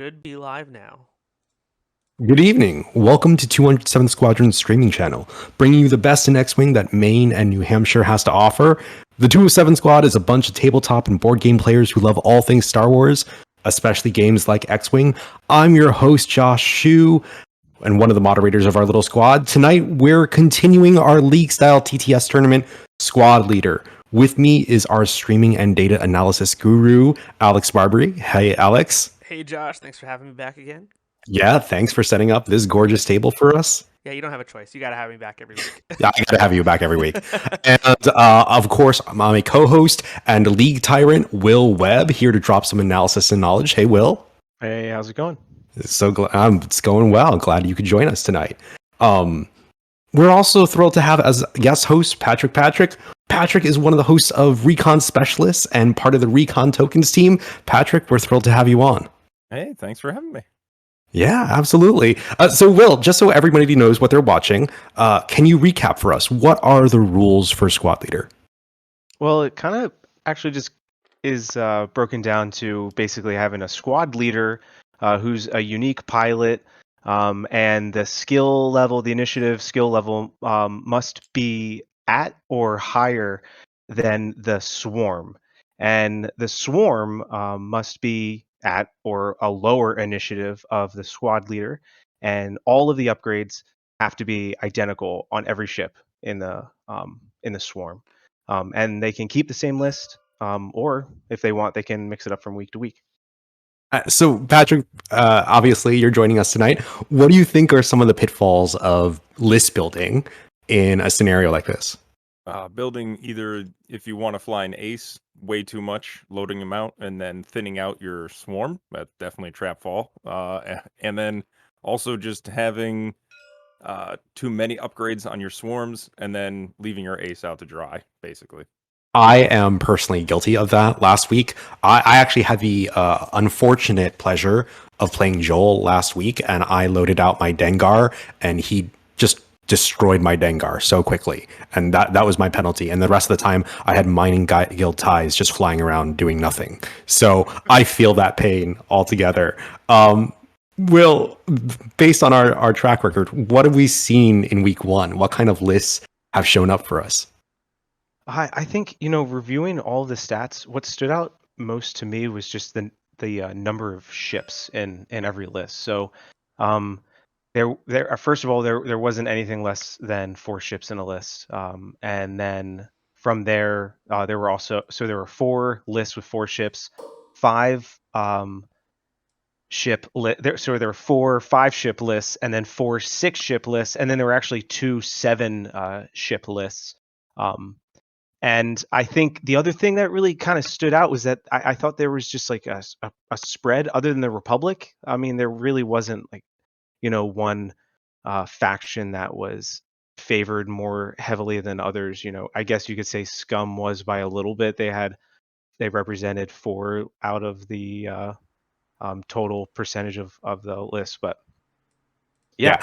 Should be live now. Good evening. Welcome to 207 Squadron's streaming channel, bringing you the best in X-Wing that Maine and New Hampshire has to offer. The 207 Squad is a bunch of tabletop and board game players who love all things Star Wars, especially games like X-Wing. I'm your host, Josh Shu, and one of the moderators of our little squad. Tonight, we're continuing our league-style TTS tournament, Squad Leader. With me is our streaming and data analysis guru, Alex Barbery. Hey, Alex. Hey, Josh. Thanks for having me back again. Yeah, thanks for setting up this gorgeous table for us. Yeah, you don't have a choice. You got to have me back every week. Yeah, I gotta have you back every week. And of course, I'm a co-host and league tyrant, Will Webb, here to drop some analysis and knowledge. Hey, Will. Hey, how's it going? So glad it's going well. Glad you could join us tonight. We're also thrilled to have as guest host Patrick. Patrick is one of the hosts of Recon Specialists and part of the Recon Tokens team. Patrick, we're thrilled to have you on. Hey, thanks for having me. Yeah, absolutely. So, Will, just so everybody knows what they're watching, can you recap for us? What are the rules for Squad Leader? Well, it kind of actually just is broken down to basically having a squad leader who's a unique pilot, and the skill level, the initiative skill level, must be at or higher than the swarm. And the swarm must be at or a lower initiative of the squad leader. And all of the upgrades have to be identical on every ship in the swarm. And they can keep the same list, or if they want, they can mix it up from week to week. So, Patrick, obviously you're joining us tonight. What do you think are some of the pitfalls of list building in a scenario like this? Building either, if you want to fly an ace, way too much, loading them out, and then thinning out your swarm. That's definitely trap fall. And then also just having too many upgrades on your swarms, and then leaving your ace out to dry, basically. I am personally guilty of that. Last week, I actually had the unfortunate pleasure of playing Joel last week, and I loaded out my Dengar, and he just destroyed my Dengar so quickly, and that was my penalty. And the rest of the time, I had mining guild ties just flying around doing nothing. So I feel that pain altogether. Will, based on our track record, what have we seen in week one? What kind of lists have shown up for us? I think reviewing all the stats, what stood out most to me was just the number of ships in every list. So there first of all there wasn't anything less than 4 ships in a list, and then from there there were 4 lists with 4 ships, 5 so there were 4 5-ship lists, and then 4 6-ship lists, and then there were actually 2 7-ship lists. And I think the other thing that really kind of stood out was that I thought there was just like a spread other than the Republic. I mean, there really wasn't like one faction that was favored more heavily than others. I guess you could say Scum was by a little bit. They represented 4 out of the total percentage of the list, but yeah.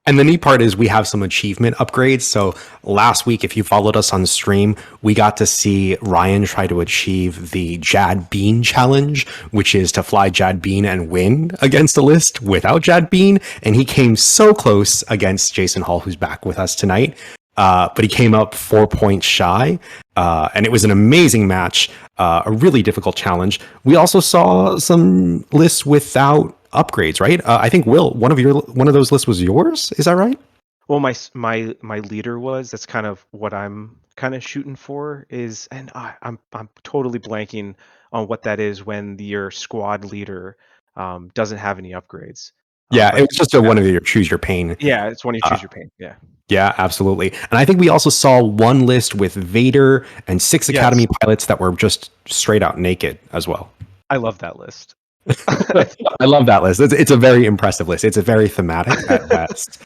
And the neat part is we have some achievement upgrades. So last week, if you followed us on stream, we got to see Ryan try to achieve the Jad Bean challenge, which is to fly Jad Bean and win against a list without Jad Bean. And he came so close against Jason Hall, who's back with us tonight. But he came up 4 points shy. And it was an amazing match, a really difficult challenge. We also saw some lists without upgrades, right? I think Will, one of those lists was yours. Is that right? Well, my leader was. That's kind of what I'm kind of shooting for. And I'm totally blanking on what that is when your squad leader doesn't have any upgrades. Yeah, it was just one of your choose your pain. Yeah, it's one of you choose your pain. Yeah. Yeah, absolutely. And I think we also saw one list with Vader and 6 Academy pilots that were just straight out naked as well. I love that list. I love that list. It's a very impressive list. It's a very thematic at best.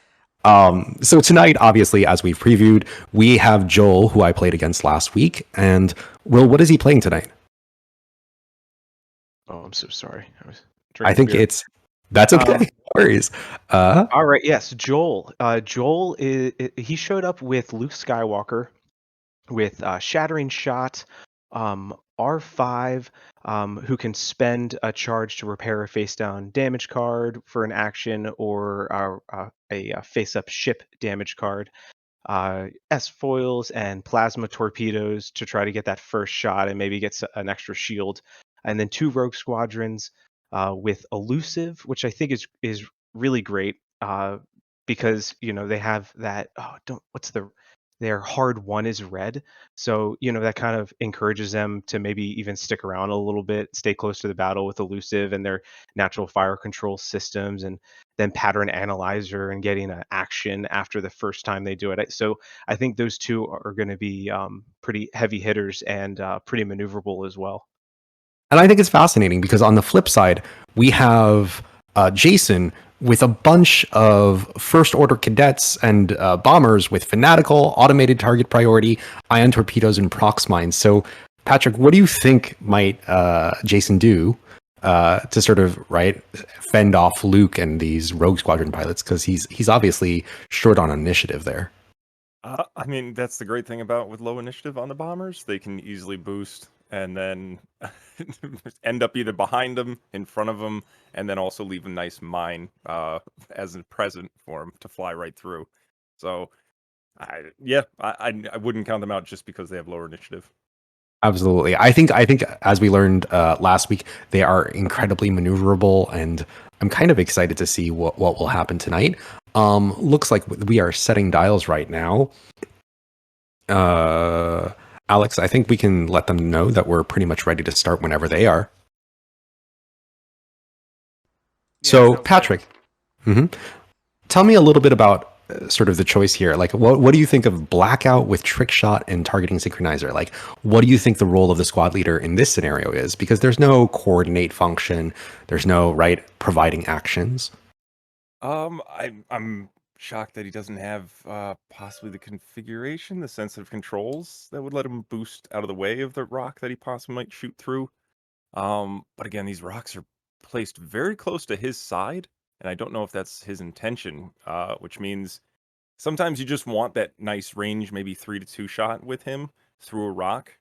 So tonight, obviously, as we've previewed, we have Joel, who I played against last week. And Will, what is he playing tonight? Oh, I'm so sorry. I think that's okay. No worries. All right. Yes, Joel. Joel he showed up with Luke Skywalker, with Shattering Shot, R5, who can spend a charge to repair a face-down damage card for an action, or a face-up ship damage card. S foils and plasma torpedoes to try to get that first shot and maybe get an extra shield, and then 2 rogue squadrons with elusive, which I think is really great, because they have that. Oh, don't what's their hard one is red, so that kind of encourages them to maybe even stick around a little bit, stay close to the battle with elusive and their natural fire control systems, and then pattern analyzer and getting an action after the first time they do it. So I think those two are going to be pretty heavy hitters and pretty maneuverable as well. And I think it's fascinating because on the flip side, we have Jason with a bunch of first order cadets and bombers with fanatical, automated target priority, ion torpedoes, and prox mines. So, Patrick, what do you think might Jason do to sort of fend off Luke and these Rogue Squadron pilots? Because he's obviously short on initiative there. I mean, that's the great thing about with low initiative on the bombers. They can easily boost and then end up either behind them, in front of them, and then also leave a nice mine as a present for them to fly right through. So, I wouldn't count them out just because they have lower initiative. Absolutely. I think as we learned last week, they are incredibly maneuverable, and I'm kind of excited to see what will happen tonight. Looks like we are setting dials right now. Alex, I think we can let them know that we're pretty much ready to start whenever they are. Yeah, So, sounds good. Patrick, tell me a little bit about sort of the choice here. Like, what do you think of blackout with trick shot and targeting synchronizer? Like, what do you think the role of the squad leader in this scenario is? Because there's no coordinate function, there's no providing actions. I'm shocked that he doesn't have possibly the configuration, the sensitive controls that would let him boost out of the way of the rock that he possibly might shoot through. But again, these rocks are placed very close to his side, and I don't know if that's his intention, which means sometimes you just want that nice range, maybe 3-2 shot with him through a rock,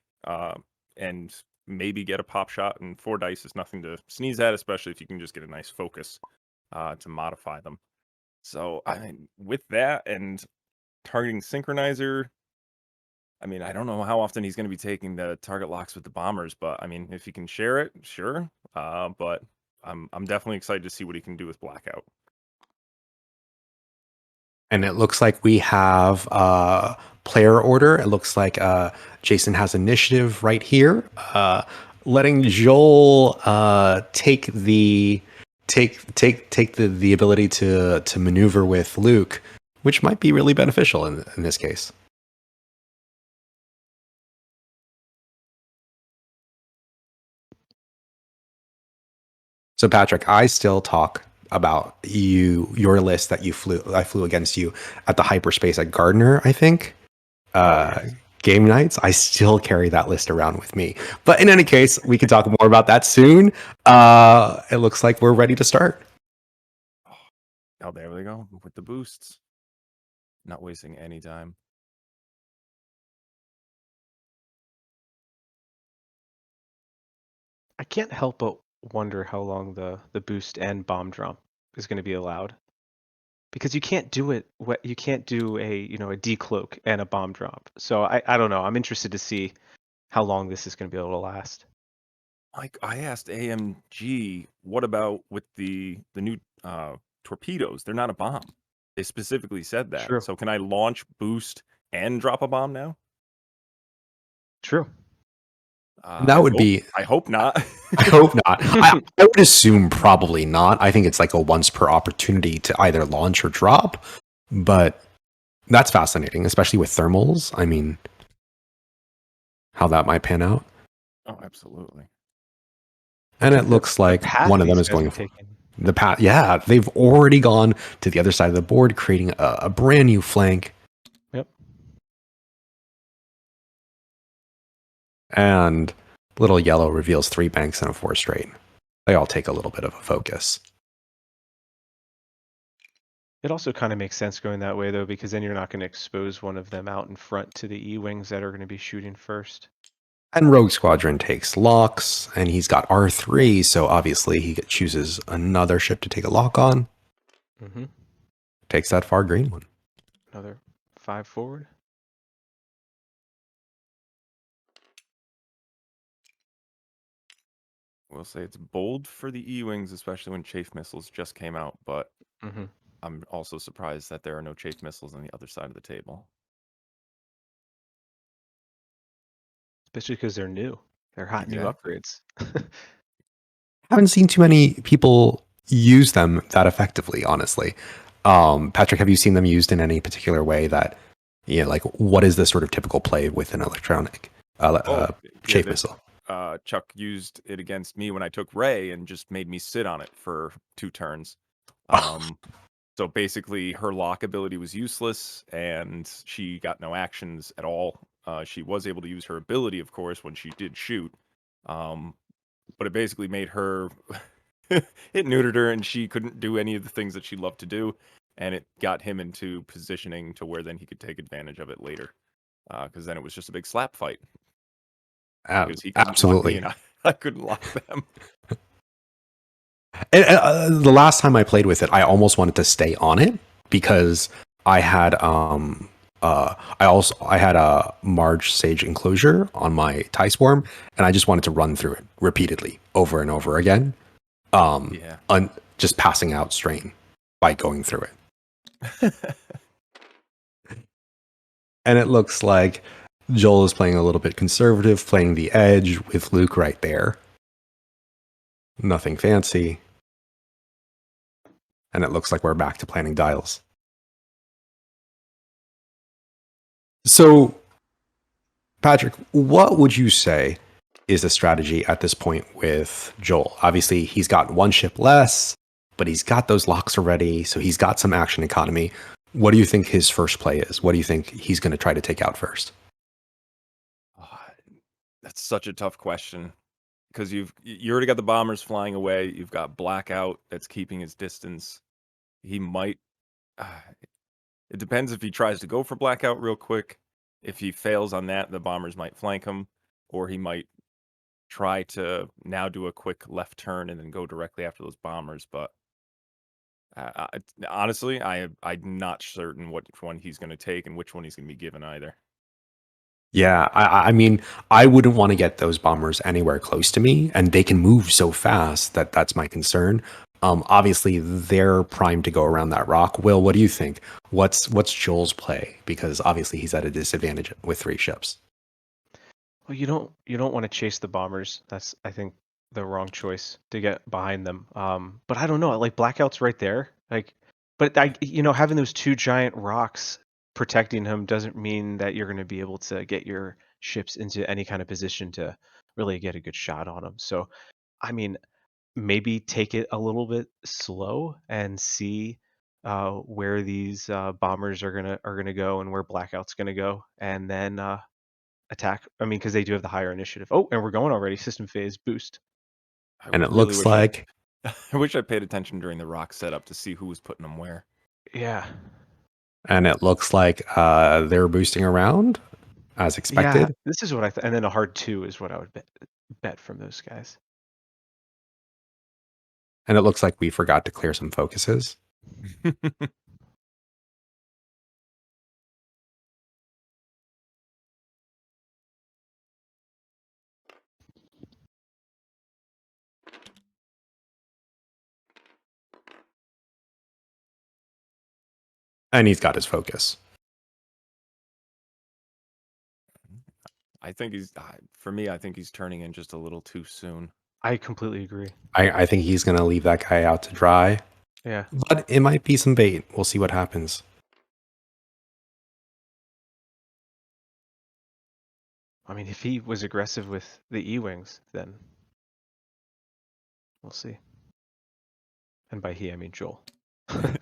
and maybe get a pop shot, and 4 dice is nothing to sneeze at, especially if you can just get a nice focus to modify them. So, I mean, with that and targeting synchronizer, I mean, I don't know how often he's going to be taking the target locks with the bombers, but I mean, if he can share it, sure. But I'm definitely excited to see what he can do with blackout. And it looks like we have player order. It looks like Jason has initiative right here, letting Joel take the ability to maneuver with Luke, which might be really beneficial in this case. So, Patrick, I still talk about your list that I flew against you at the hyperspace at Gardner, I think. Yes. Game nights, I still carry that list around with me. But in any case, we can talk more about that soon. It looks like we're ready to start. Oh, there we go with the boosts. Not wasting any time. I can't help but wonder how long the boost and bomb drop is going to be allowed, because you can't do it. You can't do a a decloak and a bomb drop. So I don't know. I'm interested to see how long this is going to be able to last. Like I asked AMG, what about with the new torpedoes? They're not a bomb. They specifically said that. True. So can I launch, boost, and drop a bomb now? True. That would be. I hope not. I hope not. I would assume probably not. I think it's like a once per opportunity to either launch or drop. But that's fascinating, especially with thermals. I mean, how that might pan out. Oh, absolutely. And it looks like path one of them these is guys going are taking. the path. Yeah, they've already gone to the other side of the board, creating a brand new flank. Yep. And little yellow reveals 3 banks and a 4 straight. They all take a little bit of a focus. It also kind of makes sense going that way, though, because then you're not going to expose one of them out in front to the E-wings that are going to be shooting first. And Rogue Squadron takes locks, and he's got R3, so obviously he chooses another ship to take a lock on. Mm-hmm. Takes that far green one. Another 5 forward. We'll say it's bold for the E-Wings, especially when chafe missiles just came out, but Mm-hmm. I'm also surprised that there are no chafe missiles on the other side of the table. Especially because they're new. They're hot new Exactly. upgrades. Haven't seen too many people use them that effectively, honestly. Patrick, have you seen them used in any particular way that, like what is the sort of typical play with an electronic Oh, yeah, chafe missile? Chuck used it against me when I took Ray and just made me sit on it for 2 turns. So basically, her lock ability was useless, and she got no actions at all. She was able to use her ability, of course, when she did shoot. But it basically made her it neutered her, and she couldn't do any of the things that she loved to do. And it got him into positioning to where then he could take advantage of it later. Because then it was just a big slap fight because he couldn't lock me Absolutely. and I couldn't lock them. And, the last time I played with it, I almost wanted to stay on it because I had I had a Marge Sage enclosure on my tie swarm, and I just wanted to run through it repeatedly over and over again. Yeah. Just passing out strain by going through it. And it looks like Joel is playing a little bit conservative, playing the edge with Luke right there. Nothing fancy. And it looks like we're back to planning dials. So, Patrick, what would you say is the strategy at this point with Joel? Obviously, he's got one ship less, but he's got those locks already, so he's got some action economy. What do you think his first play is? What do you think he's going to try to take out first? Ah, that's such a tough question because you already got the bombers flying away. You've got Blackout that's keeping his distance. He might. Uh, it depends if he tries to go for Blackout real quick. If he fails on that, the bombers might flank him, or he might try to now do a quick left turn and then go directly after those bombers. But honestly, I'm not certain which one he's going to take and which one he's going to be given either. Yeah, I mean, I wouldn't want to get those bombers anywhere close to me, and they can move so fast that that's my concern. Obviously, they're primed to go around that rock. Will, what do you think? What's Joel's play? Because obviously he's at a disadvantage with 3 ships. Well, you don't want to chase the bombers. That's, I think, the wrong choice to get behind them. But I don't know. Like Blackout's right there. But having those 2 giant rocks protecting him doesn't mean that you're going to be able to get your ships into any kind of position to really get a good shot on them. So, I mean, maybe take it a little bit slow and see where these bombers are gonna go and where Blackout's gonna go, and then attack. I mean, because they do have the higher initiative. Oh, and we're going already. System phase boost. I And it really looks wish I like, I wish I paid attention during the rock setup to see who was putting them where. Yeah, they're boosting around as yeah. expected. This is what I and then a hard 2 is what I would bet from those guys. And it looks like we forgot to clear some focuses. And he's got his focus. I think he's for me. I think he's turning in just a little too soon. I completely agree. I think he's going to leave that guy out to dry. Yeah. But it might be some bait. We'll see what happens. I mean, if he was aggressive with the E-wings, then we'll see. And by he, I mean Joel. I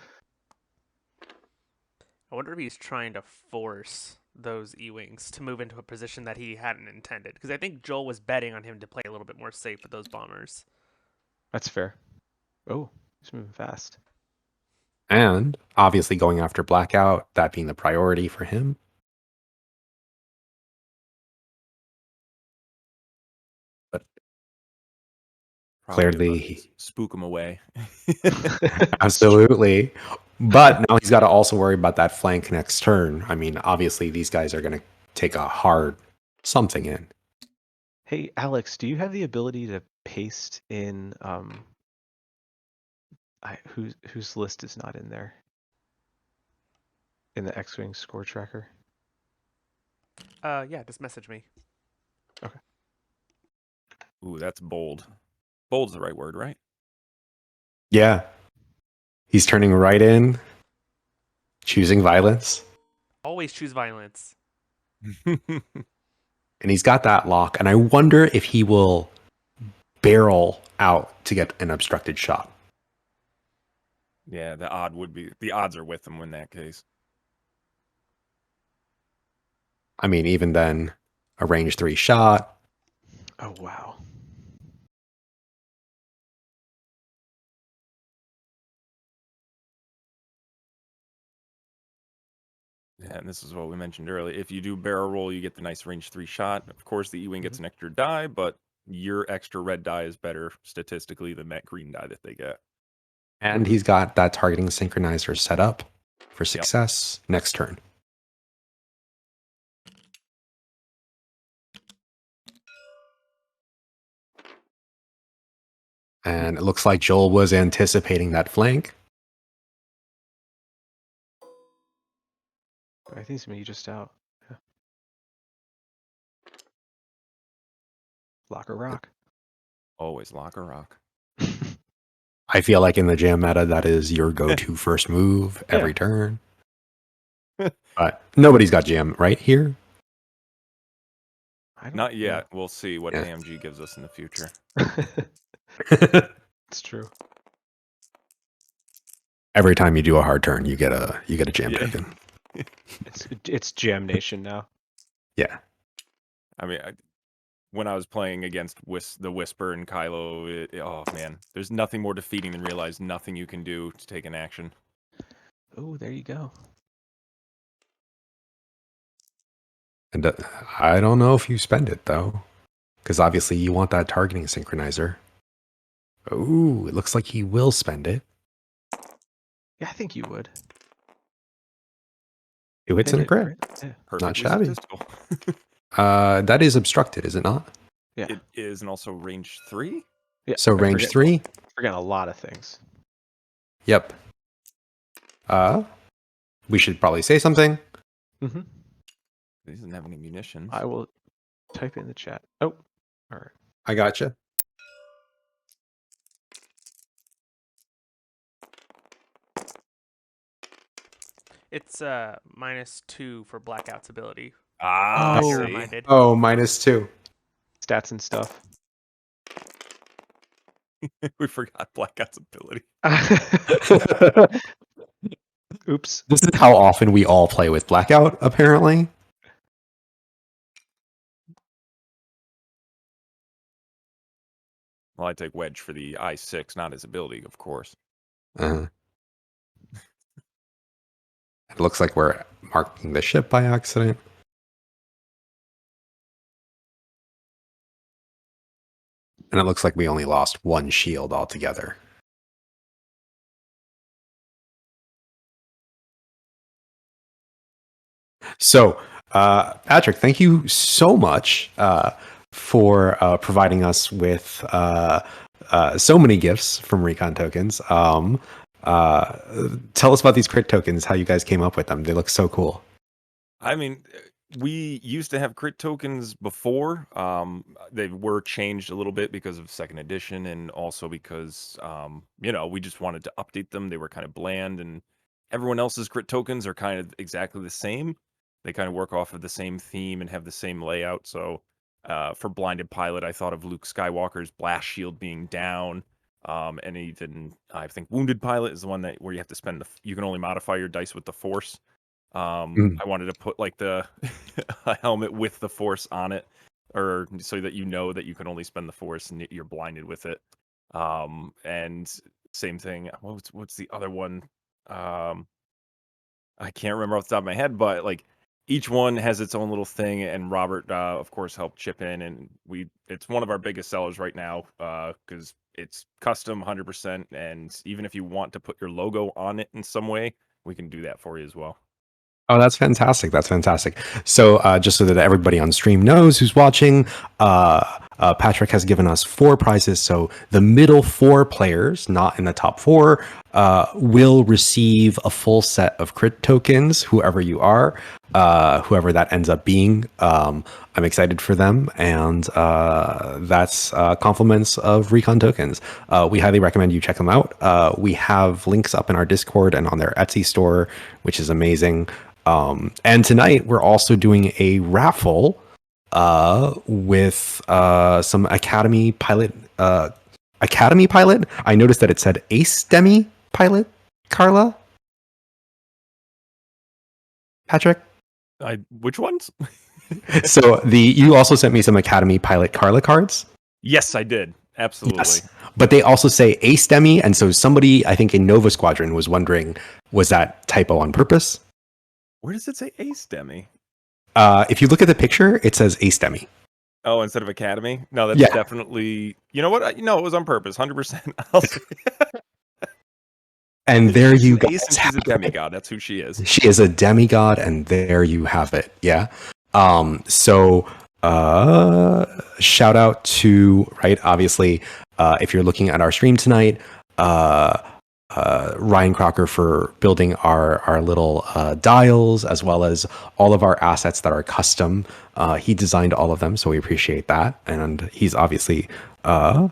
wonder if he's trying to force those E-Wings to move into a position that he hadn't intended. Because I think Joel was betting on him to play a little bit more safe with those bombers. That's fair. Oh, he's moving fast. And obviously going after Blackout, that being the priority for him. Clearly, spook him away. absolutely. But now he's got to also worry about that flank next turn. I mean, obviously, these guys are going to take a hard something in. Hey, Alex, do you have the ability to paste in whose list is not in there? In the X-Wing score tracker? Yeah, just message me. Okay. Ooh, that's bold. Bold's the right word, right? Yeah. He's turning right in, choosing violence, Always choose violence. and he's got that lock. And I wonder if he will barrel out to get an obstructed shot. Yeah, the odds are with him in that case. I mean, even then, a range 3 shot. Oh, wow. Yeah, and this is what we mentioned earlier. If you do barrel roll, you get the nice range 3 shot. Of course, the E-Wing gets an extra die, but your extra red die is better statistically than that green die that they get. And he's got that targeting synchronizer set up for success next turn. And it looks like Joel was anticipating that flank. I think it's me just out. Yeah. Lock or rock. Always lock or rock. I feel like in the jam meta, that is your go-to first move every turn. But nobody's got jam right here. Not yet. We'll see what AMG gives us in the future. It's true. Every time you do a hard turn, you get a jam token. It's Jam Nation now. Yeah. I mean, when I was playing against the Whisper and Kylo, oh man, there's nothing more defeating than realize nothing you can do to take an action. Oh, there you go. And I don't know if you spend it though, because obviously you want that targeting synchronizer. Ooh, it looks like he will spend it. Yeah, I think you would. 2 hits and a crit. Right? Yeah. Perfectly Not shabby. statistical. That is obstructed, is it not? Yeah. It is, and also range 3. Yeah. So range 3. Forgetting a lot of things. Yep. We should probably say something. Mm-hmm. He doesn't have any munitions. I will type in the chat. Oh, all right. I gotcha. It's -2 for Blackout's ability. Ah, You're Oh. reminded. Oh, -2. Stats and stuff. we forgot Blackout's ability. Oops. This is how often we all play with Blackout, apparently. Well, I take Wedge for the I-6, not his ability, of course. It looks like we're marking the ship by accident. And it looks like we only lost 1 shield altogether. So, Patrick, thank you so much for providing us with so many gifts from Recon tokens. Tell us about these crit tokens, how you guys came up with them. They look so cool. I mean, we used to have crit tokens before. They were changed a little bit because of 2nd edition, and also because we just wanted to update them. They were kind of bland, and everyone else's crit tokens are kind of exactly the same. They kind of work off of the same theme and have the same layout. So for Blinded Pilot, I thought of Luke Skywalker's blast shield being down. And even I think Wounded Pilot is the one where you have to spend you can only modify your dice with the Force. I wanted to put like a helmet with the Force on it, or so that you know that you can only spend the Force and you're blinded with it. And same thing. What's the other one? I can't remember off the top of my head, but like each one has its own little thing. And Robert, of course, helped chip in, and it's one of our biggest sellers right now because it's custom 100%, and even if you want to put your logo on it in some way, we can do that for you as well. Oh, that's fantastic. That's fantastic. So, just so that everybody on stream knows who's watching, Patrick has given us 4 prizes. So, the middle 4 players, not in the top 4, will receive a full set of crit tokens, whoever you are, whoever that ends up being. I'm excited for them, and that's compliments of Recon tokens. We highly recommend you check them out. We have links up in our Discord and on their Etsy store, which is amazing. And tonight we're also doing a raffle with some Academy pilot. I noticed that it said Ace Demi pilot. Carla, Patrick. Which ones? So you also sent me some Academy pilot Carla cards. Yes, I did. Absolutely. Yes, but they also say Ace Demi, and so somebody I think in Nova Squadron was wondering, was that typo on purpose? Where does it say Ace Demi? If you look at the picture, it says Ace Demi. Oh, instead of Academy? No, that's Yeah. definitely. You know what? No, it was on purpose. 100%. And there you go. Ace, and she's a demigod. That's who she is. She is a demigod, and there you have it. Yeah. So shout out to, right, obviously, if you're looking at our stream tonight, Ryan Crocker for building our little dials, as well as all of our assets that are custom. He designed all of them, so we appreciate that. And he's obviously there.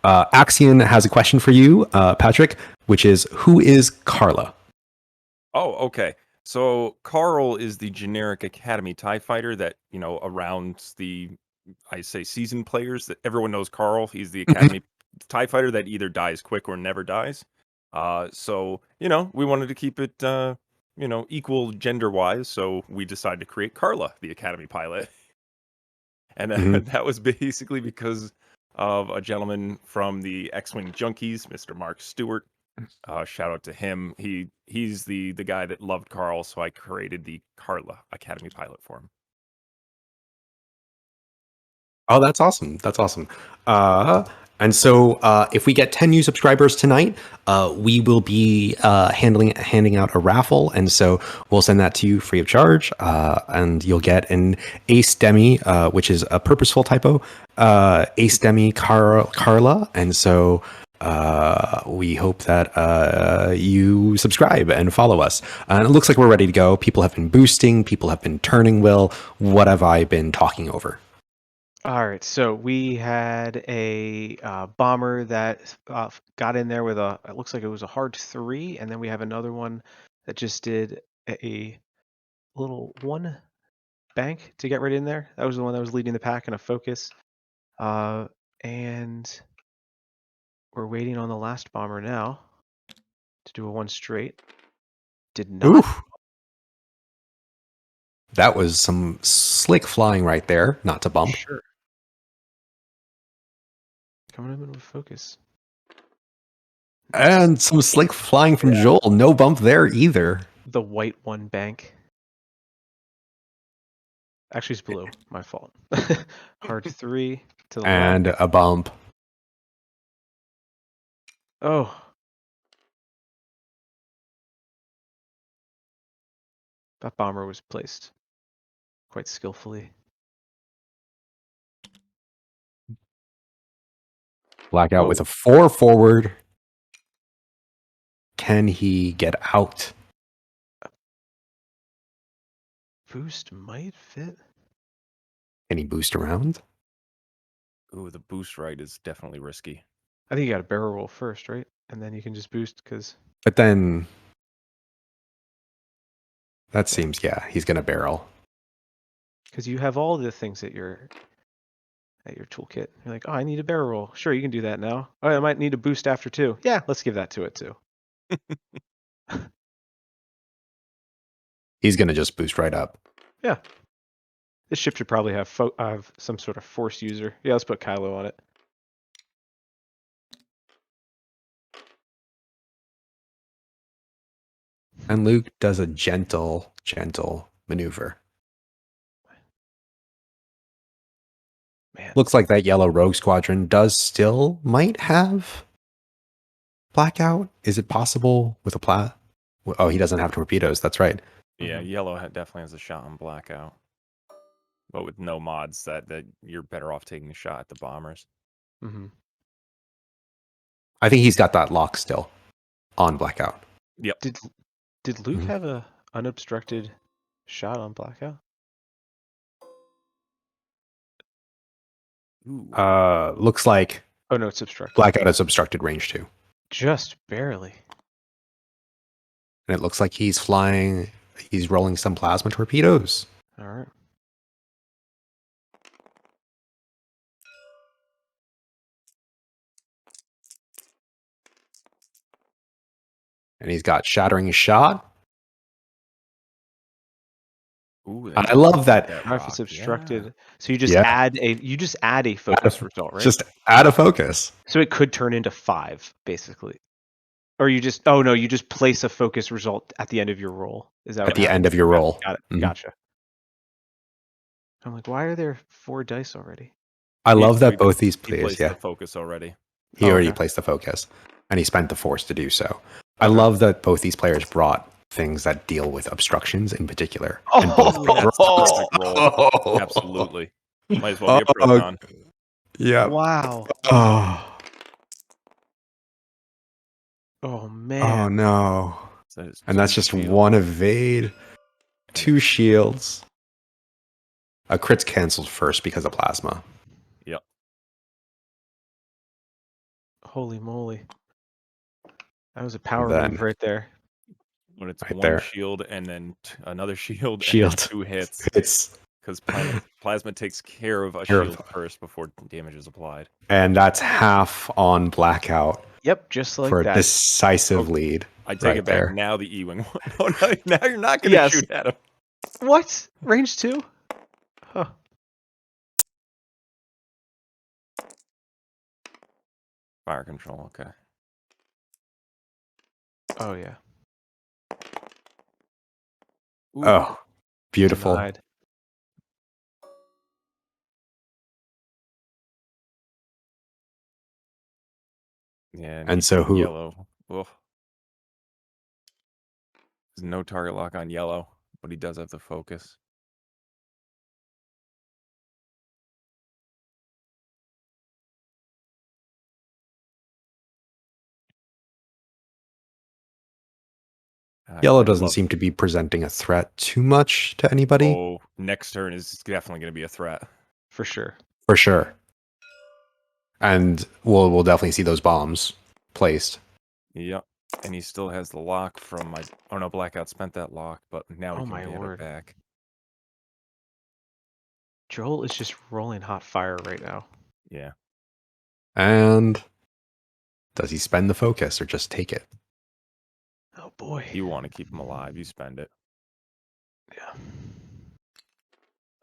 Axion has a question for you, Patrick, which is, who is Carla? Oh, okay. So Carl is the generic Academy TIE fighter that, around the, I say, seasoned players, that everyone knows Carl. He's the Academy TIE fighter that either dies quick or never dies. So, we wanted to keep it, equal gender-wise, so we decided to create Carla, the Academy pilot. And that was basically because of a gentleman from the X-Wing Junkies, Mr. Mark Stewart. Shout out to him. He's the guy that loved Carl, so I created the Carla Academy pilot for him. Oh, that's awesome. That's awesome. And so if we get 10 new subscribers tonight, we will be handing out a raffle. And so we'll send that to you free of charge. And you'll get an Ace Demi, which is a purposeful typo, Ace Demi Carla. And so we hope that you subscribe and follow us. And it looks like we're ready to go. People have been boosting. People have been turning. Will, what have I been talking over? All right, so we had a bomber that got in there with it looks like it was a hard 3, and then we have another one that just did a little 1 bank to get right in there. That was the one that was leading the pack in a focus. And we're waiting on the last bomber now to do a 1 straight. Did not. Oof. That was some slick flying right there, not to bump. Sure. Coming in with focus. And some slick flying from Joel. No bump there either. The white 1 bank. Actually, it's blue. My fault. Hard 3 to the and left. a bump. Oh. That bomber was placed quite skillfully. Blackout with a 4 forward. Can he get out? Boost might fit. Can he boost around? Ooh, the boost right is definitely risky. I think you got to barrel roll first, right? And then you can just boost because. But then that seems, he's going to barrel. Because you have all the things at your toolkit. You're like, oh, I need a barrel roll. Sure, you can do that now. Oh, I might need a boost after 2. Yeah, let's give that to it too. He's going to just boost right up. Yeah. This ship should probably have some sort of force user. Yeah, let's put Kylo on it. And Luke does a gentle maneuver. Man, Looks like that yellow rogue squadron might have blackout. Is it possible with a plat? Oh, he doesn't have torpedoes. That's right. Yeah, yellow definitely has a shot on blackout. But with no mods, that you're better off taking a shot at the bombers. Mm-hmm. I think he's got that lock still on blackout. Yep. Did Luke Mhm. have a unobstructed shot on blackout? Ooh. Looks like Oh no, it's obstructed. blackout has obstructed range 2. Just barely. And it looks like he's rolling some plasma torpedoes. All right. And he's got shattering shot. Ooh, I love that. Now if it's obstructed, Yeah. so you just add a focus result, right? Just add a focus. So it could turn into 5, basically. Or you just place a focus result at the end of your roll. Is that At what the happens? end of your roll. Got it. Mhm. Gotcha. I'm like, why are there 4 dice already? I love So that both these he players, placed yeah, the focus already. he already Okay. placed the focus, and he spent the force to do so. I Okay. love that both these players brought things that deal with obstructions in particular. And Oh, both Yeah, that's the rolled. perfect roll. Absolutely. Might as well be a proton. Yeah. wow. Oh. Oh Oh man. no. So that is And that's 2 just shields. one evade, 2 shields. A crit's canceled first because of plasma. Yep. Holy moly. That was a power Then move right there. When it's right 1 there. shield and then another shield and Shield. then 2 hits. It's Because plasma takes care of a Care of- shield first before damage is applied. and that's half on blackout Yep, just like for a that. decisive Oh, lead. I take right it back. there. Now the E-Wing one. Oh, no, now you're not going to Yes. shoot at him. What? Range 2? Huh. Fire control, okay. Oh yeah. Ooh, Oh, beautiful. Denied. yeah. And so who- Yellow. Ugh. There's no target lock on yellow, but he does have the focus. Yellow I doesn't love- seem to be presenting a threat too much to anybody. Oh, next turn is definitely going to be a threat. For sure. For sure. And we'll definitely see those bombs placed. Yep. And he still has the lock from my... Oh, no, Blackout spent that lock, but now Oh he my can get word. it back. Joel is just rolling hot fire right now. Yeah. And does he spend the focus or just take it? Oh boy. You want to keep him alive, you spend it. Yeah.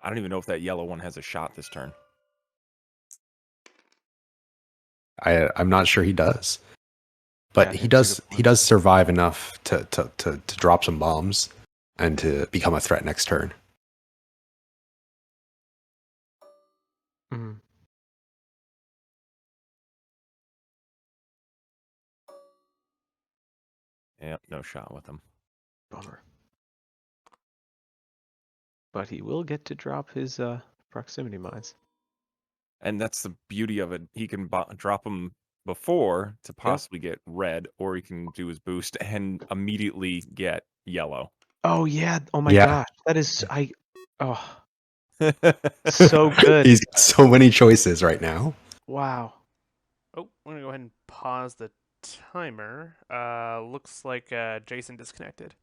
I don't even know if that yellow one has a shot this turn. I'm not sure he does. But Yeah, he that's a good he point. does survive enough to drop some bombs and to become a threat next turn. Mhm. Yep, no shot with him. Bummer. But he will get to drop his proximity mines. And that's the beauty of it. He can drop them before to possibly get red, or he can do his boost and immediately get yellow. Oh yeah. Oh my Yeah. gosh. That is so good. He's got so many choices right now. Wow. Oh, I'm gonna go ahead and pause the timer. Looks like Jason disconnected.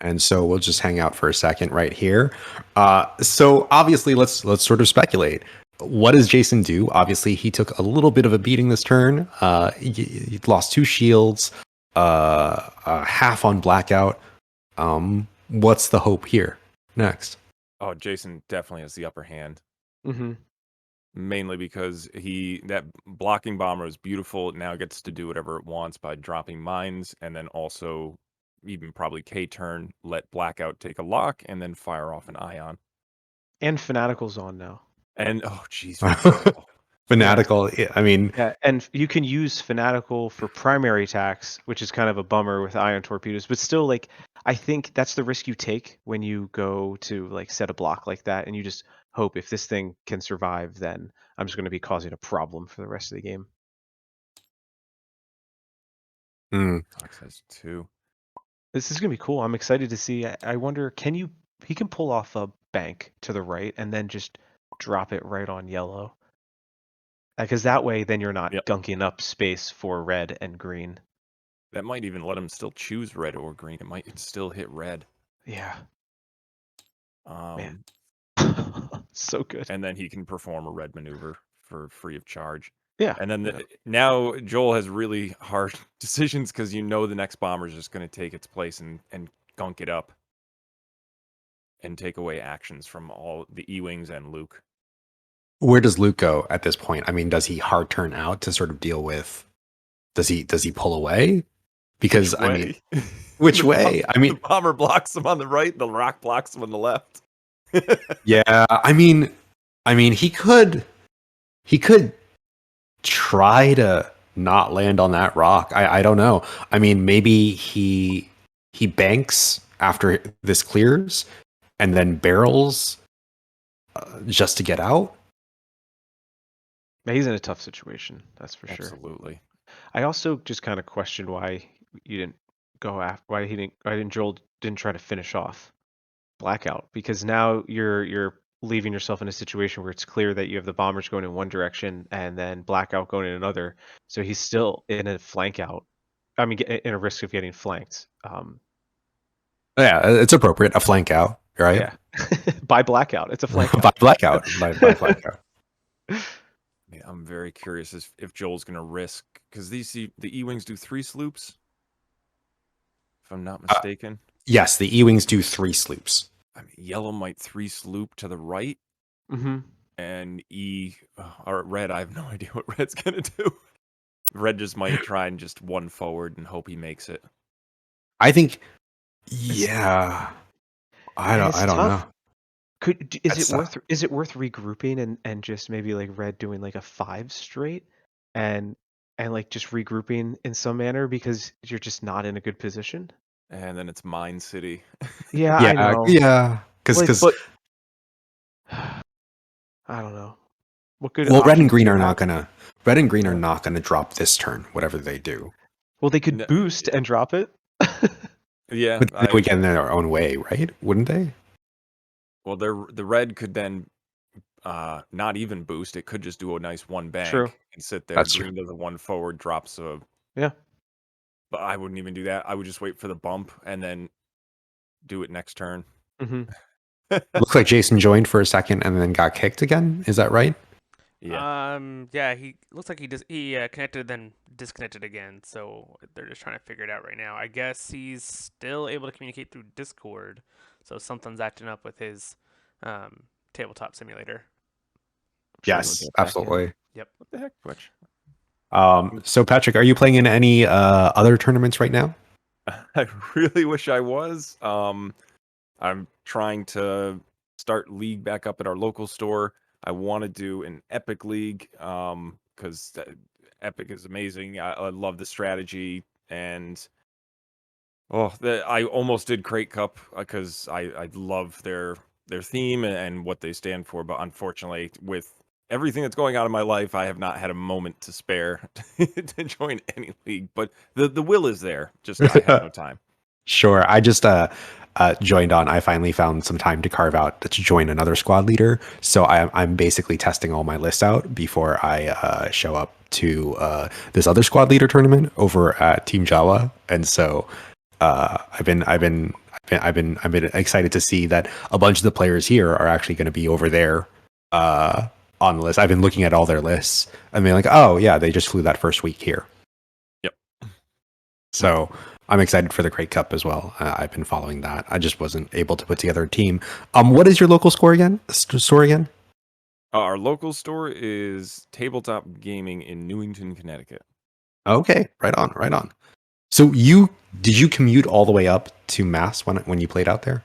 And so we'll just hang out for a second right here. So obviously, let's sort of speculate. What does Jason do? Obviously, he took a little bit of a beating this turn. He lost 2 shields, half on blackout. What's the hope here next? Oh, Jason definitely has the upper hand. Mm-hmm. Mainly because that blocking bomber is beautiful. It now gets to do whatever it wants by dropping mines, and then also even probably K-turn, let Blackout take a lock, and then fire off an ion. And Fanatical's on now. And oh, geez, fanatical. Fanatical. I mean, Yeah, and you can use Fanatical for primary attacks, which is kind of a bummer with ion torpedoes, but still, like, I think that's the risk you take when you go to like set a block like that, and you just hope if this thing can survive, then I'm just going to be causing a problem for the rest of the game. Fox has 2. This is going to be cool. I'm excited to see. I wonder, he can pull off a bank to the right and then just drop it right on yellow. Because that way, then you're not Yep. gunking up space for red and green. That might even let him still choose red or green. It might still hit red. Yeah. Man. So good. And then he can perform a red maneuver for free of charge. Yeah. And then now Joel has really hard decisions because the next bomber is just going to take its place and gunk it up and take away actions from all the E-Wings and Luke. where does Luke go at this point? I mean, does he hard turn out to sort of deal with? Does he pull away? Because I mean, which way? I mean, the bomber blocks him on the right, the rock blocks him on the left. yeah. I mean, he could try to not land on that rock. I don't know. I mean, maybe he banks after this clears and then barrels just to get out. He's in a tough situation, that's for sure. Absolutely. I also just kind of questioned why you didn't go after, why Joel didn't try to finish off Blackout, because now you're leaving yourself in a situation where it's clear that you have the bombers going in one direction and then Blackout going in another. So he's still in a flank out. I mean, in a risk of getting flanked. Yeah, it's appropriate. A flank out, right? Yeah. By Blackout. It's a flank out. By blackout. By blackout. Yeah, I'm very curious if Joel's going to risk, because the E-Wings do 3 sloops, if I'm not mistaken. Yes, the E-Wings do 3 sloops. I mean, yellow might 3 sloop to the right, and or red, I have no idea what red's going to do. Red just might try and just one forward and hope he makes it. I think, yeah. I don't know. Is it worth regrouping and just maybe like red doing like a 5 straight and like just regrouping in some manner because you're just not in a good position? And then it's Mine City. Yeah, I know. Yeah, because I don't know. What good? Well, red and options green do you are have? not gonna drop this turn, whatever they do. Well, they could boost and drop it. Yeah, But they would get in their own way, right? Wouldn't they? well, the red could then not even boost. It could just do a nice one bank True. and sit there. That's Green does a one forward, drops a. Yeah. But I wouldn't even do that. I would just wait for the bump and then do it next turn. Looks like Jason joined for a second and then got kicked again. Is that right? Yeah. Yeah. He looks like he connected then disconnected again. So they're just trying to figure it out right now. I guess he's still able to communicate through Discord. So something's acting up with his tabletop simulator. Yes, absolutely. Yep. What the heck, Twitch? So Patrick, are you playing in any other tournaments right now? I really wish I was. I'm trying to start league back up at our local store. I want to do an Epic League because Epic is amazing. I love the strategy, and I almost did Crate Cup because I love their theme and what they stand for. But unfortunately, with everything that's going on in my life, I have not had a moment to spare to join any league. But the will is there. Just I have no time. Sure. I just joined on. I finally found some time to carve out to join another squad leader. So I'm basically testing all my lists out before I show up to this other squad leader tournament over at Team Jawa. And so I've been excited to see that a bunch of the players here are actually going to be over there on the list. I've been looking at all their lists and being like, oh yeah, they just flew that first week here. Yep. So I'm excited for the Crate Cup as well. I've been following that. I just wasn't able to put together a team. What is your local store again? Our local store is Tabletop Gaming in Newington, Connecticut. Okay, right on. So did you commute all the way up to Mass when you played out there?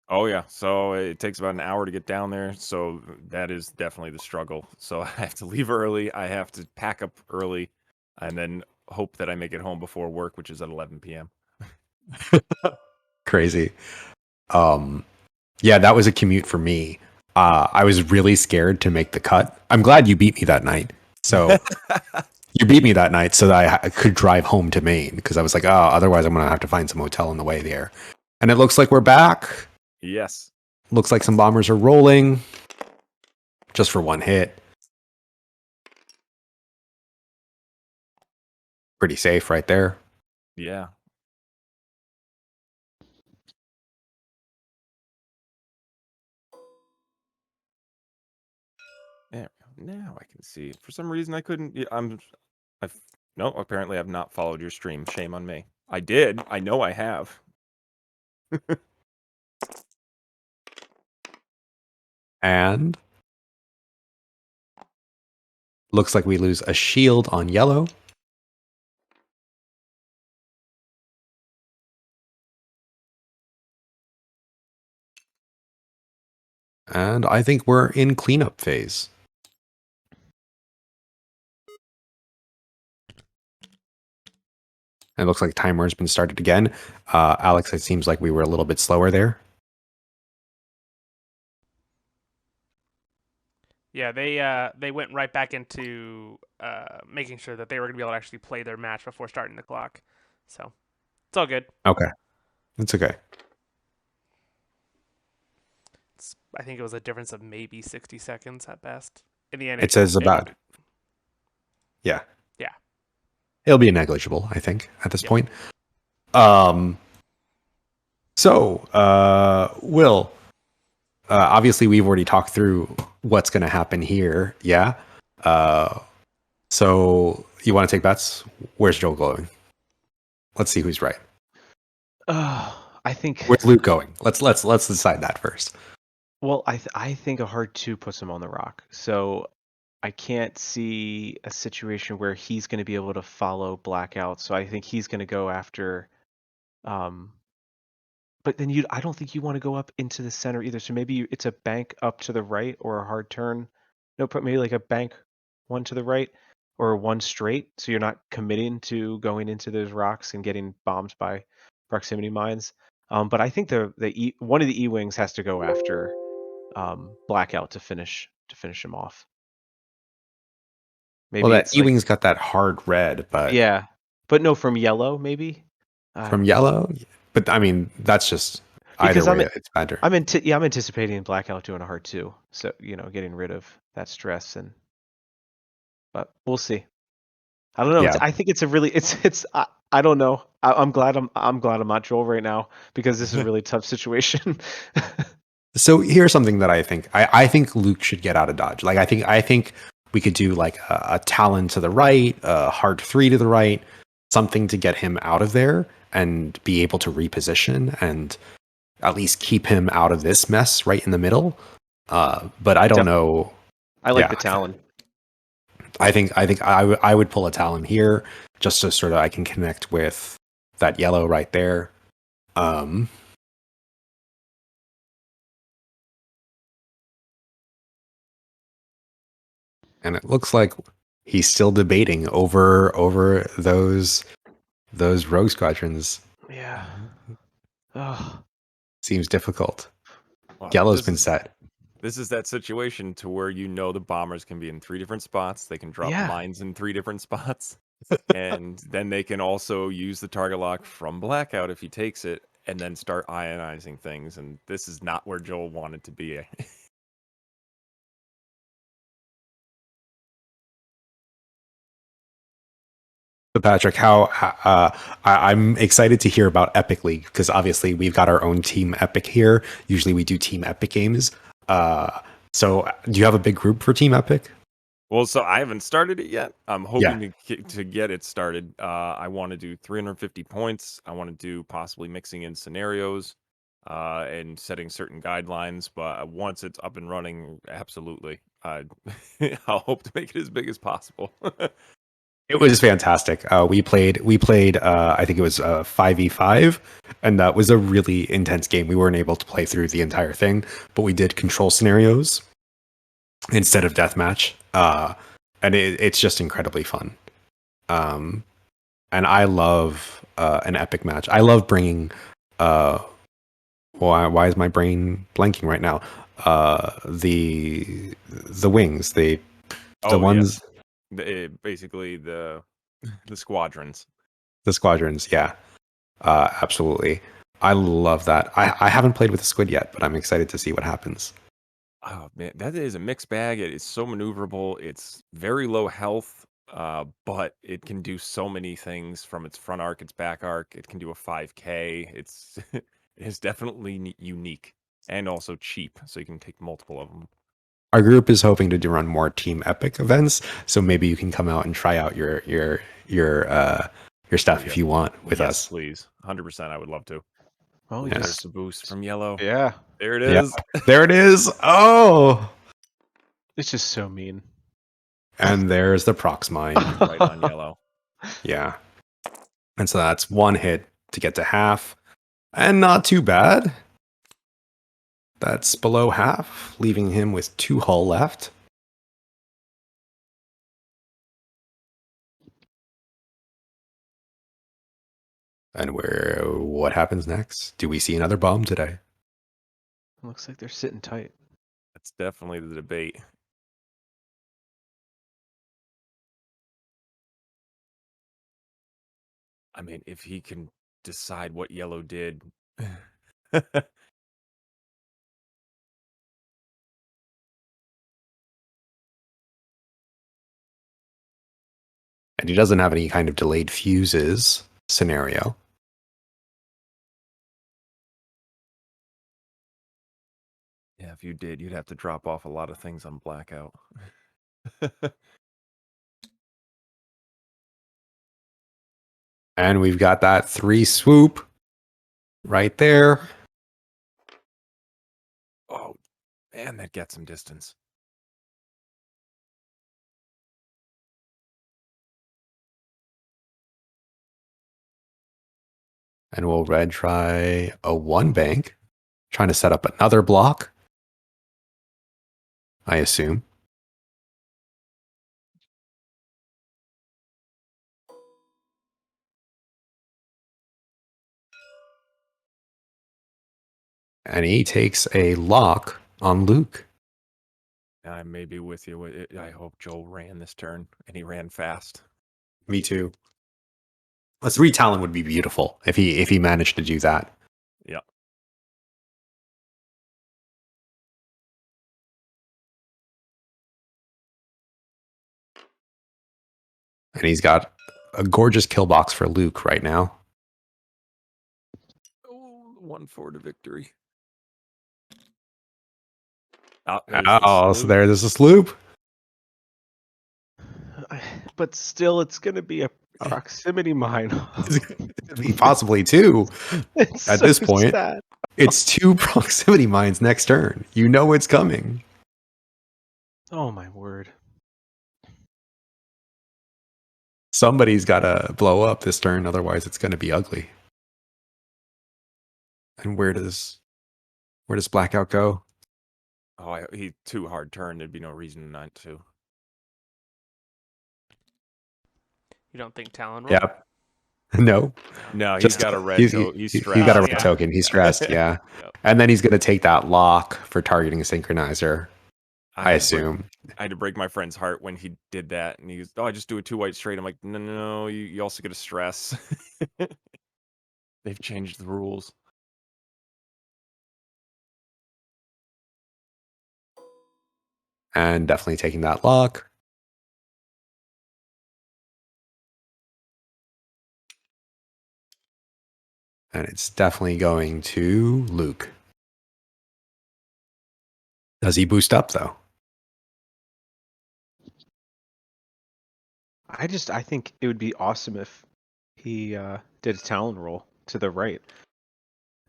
Oh yeah, so it takes about an hour to get down there, so that is definitely the struggle. So I have to leave early, I have to pack up early, and then hope that I make it home before work, which is at 11 p.m. Crazy. Um, yeah, that was a commute for me. I was really scared to make the cut. I'm glad you beat me that night. So you beat me that night so that I could drive home to Maine because I was like, oh, otherwise I'm gonna have to find some hotel on the way there. And it looks like we're back. Yes. Looks like some bombers are rolling just for one hit. Pretty safe right there. Yeah. There. Now I can see. For some reason I couldn't. Yeah, I've no. Apparently I've not followed your stream. Shame on me. I did. I know I have. And looks like we lose a shield on yellow. And I think we're in cleanup phase. It looks like timer has been started again. Alex, it seems like we were a little bit slower there. Yeah, they went right back into making sure that they were gonna be able to actually play their match before starting the clock. So it's all good. Okay. It's okay. I think it was a difference of maybe 60 seconds at best. In the end, It says about, yeah. Yeah. It'll be negligible, I think, at this Yep. point. Will, obviously we've already talked through what's going to happen here. Yeah. So you want to take bets? Where's Joel going? Let's see who's right. I think. Where's Luke going? Let's decide that first. Well, I think a hard 2 puts him on the rock. So I can't see a situation where he's going to be able to follow Blackout. So I think he's going to go after. Um, but then I don't think you want to go up into the center either. So maybe it's a bank up to the right or a hard turn. No, but maybe like a bank one to the right or one straight. So you're not committing to going into those rocks and getting bombed by proximity mines. But I think one of the E-wings has to go after Blackout to finish him off. Well, Maybe that it's like E-wing's got that hard red, but yeah, but no, from yellow maybe. I from don't know yellow. But I mean, that's just either because way, it's better. I'm anticipating Blackout doing a hard 2, so getting rid of that stress but we'll see. I don't know. Yeah. I think it's a really it's I don't know. I'm glad I'm not Joel right now because this is a really tough situation. So here's something that I think. I think Luke should get out of Dodge. Like I think we could do like a Talon to the right, a hard 3 to the right, something to get him out of there and be able to reposition and at least keep him out of this mess right in the middle. But I don't know. I like Yeah, the Talon. I think I would pull a Talon here just so sort of I can connect with that yellow right there. And it looks like he's still debating over those rogue squadrons. Yeah. Oh. Seems difficult. Well, Yellow's been set. This is that situation to where the bombers can be in 3 different spots. They can drop Yeah. mines in 3 different spots. And then they can also use the target lock from Blackout if he takes it and then start ionizing things. And this is not where Joel wanted to be. So Patrick, I'm excited to hear about Epic League because obviously we've got our own team Epic here. Usually we do team Epic games. So do you have a big group for team Epic? Well, so I haven't started it yet. I'm Yeah. hoping to get it started. I want to do 350 points. I want to do possibly mixing in scenarios and setting certain guidelines. But once it's up and running, absolutely. I'll hope to make it as big as possible. It was fantastic. We played. I think it was 5v5, and that was a really intense game. We weren't able to play through the entire thing, but we did control scenarios instead of deathmatch, and it's just incredibly fun. And I love an epic match. I love bringing. Why is my brain blanking right now? The wings, the ones, Basically the squadrons. the squadrons. Yeah, absolutely. I love that. I haven't played with the squid yet, but I'm excited to see what happens. Oh man, that is a mixed bag. It is so maneuverable. It's very low health, but it can do so many things from its front arc, its back arc. It can do a 5K. It's it is definitely unique and also cheap, so you can take multiple of them. Our group is hoping to run more team epic events, so maybe you can come out and try out your stuff if you want with Yes, us. please. 100%. I would love to. Oh, Yeah. There's the boost from yellow. Yeah. There it Yeah. is. There it is. Oh, It's just so mean. and there's the prox mine. Right on yellow. Yeah. And so that's one hit to get to half. And not too bad. That's below half, leaving him with 2 hull left. And what happens next? Do we see another bomb today? Looks like they're sitting tight. That's definitely the debate. I mean, if he can decide what yellow did. And he doesn't have any kind of delayed fuses scenario. Yeah, if you did, you'd have to drop off a lot of things on blackout. And we've got that 3 swoop right there. Oh, man, that gets some distance. And will red try a 1 bank, trying to set up another block, I assume. And he takes a lock on Luke. I may be with you. I hope Joel ran this turn, and he ran fast. Me too. A 3 talent would be beautiful if he managed to do that. Yeah. And he's got a gorgeous kill box for Luke right now. Oh, 1-4 to victory. Oh, so there's a sloop. But still, it's going to be a proximity mine. Possibly 2 It's at so this point. sad. It's 2 proximity mines next turn. You know it's coming. Oh my word. Somebody's got to blow up this turn, otherwise it's going to be ugly. And where does Blackout go? Oh, he too hard turn. There'd be no reason not to. You don't think Talon roll? Yep. No. No, he's Just got a red he's stressed. got a Oh, red yeah. token. He's stressed, yeah. Yep. And then he's going to take that lock for targeting a synchronizer, I assume. I had to break my friend's heart when he did that, and he goes, "Oh, I just do a 2 white straight." I'm like, "No, you also get a stress." They've changed the rules. And definitely taking that lock. And it's definitely going to Luke. Does he boost up, though? I think it would be awesome if he did a talon roll to the right.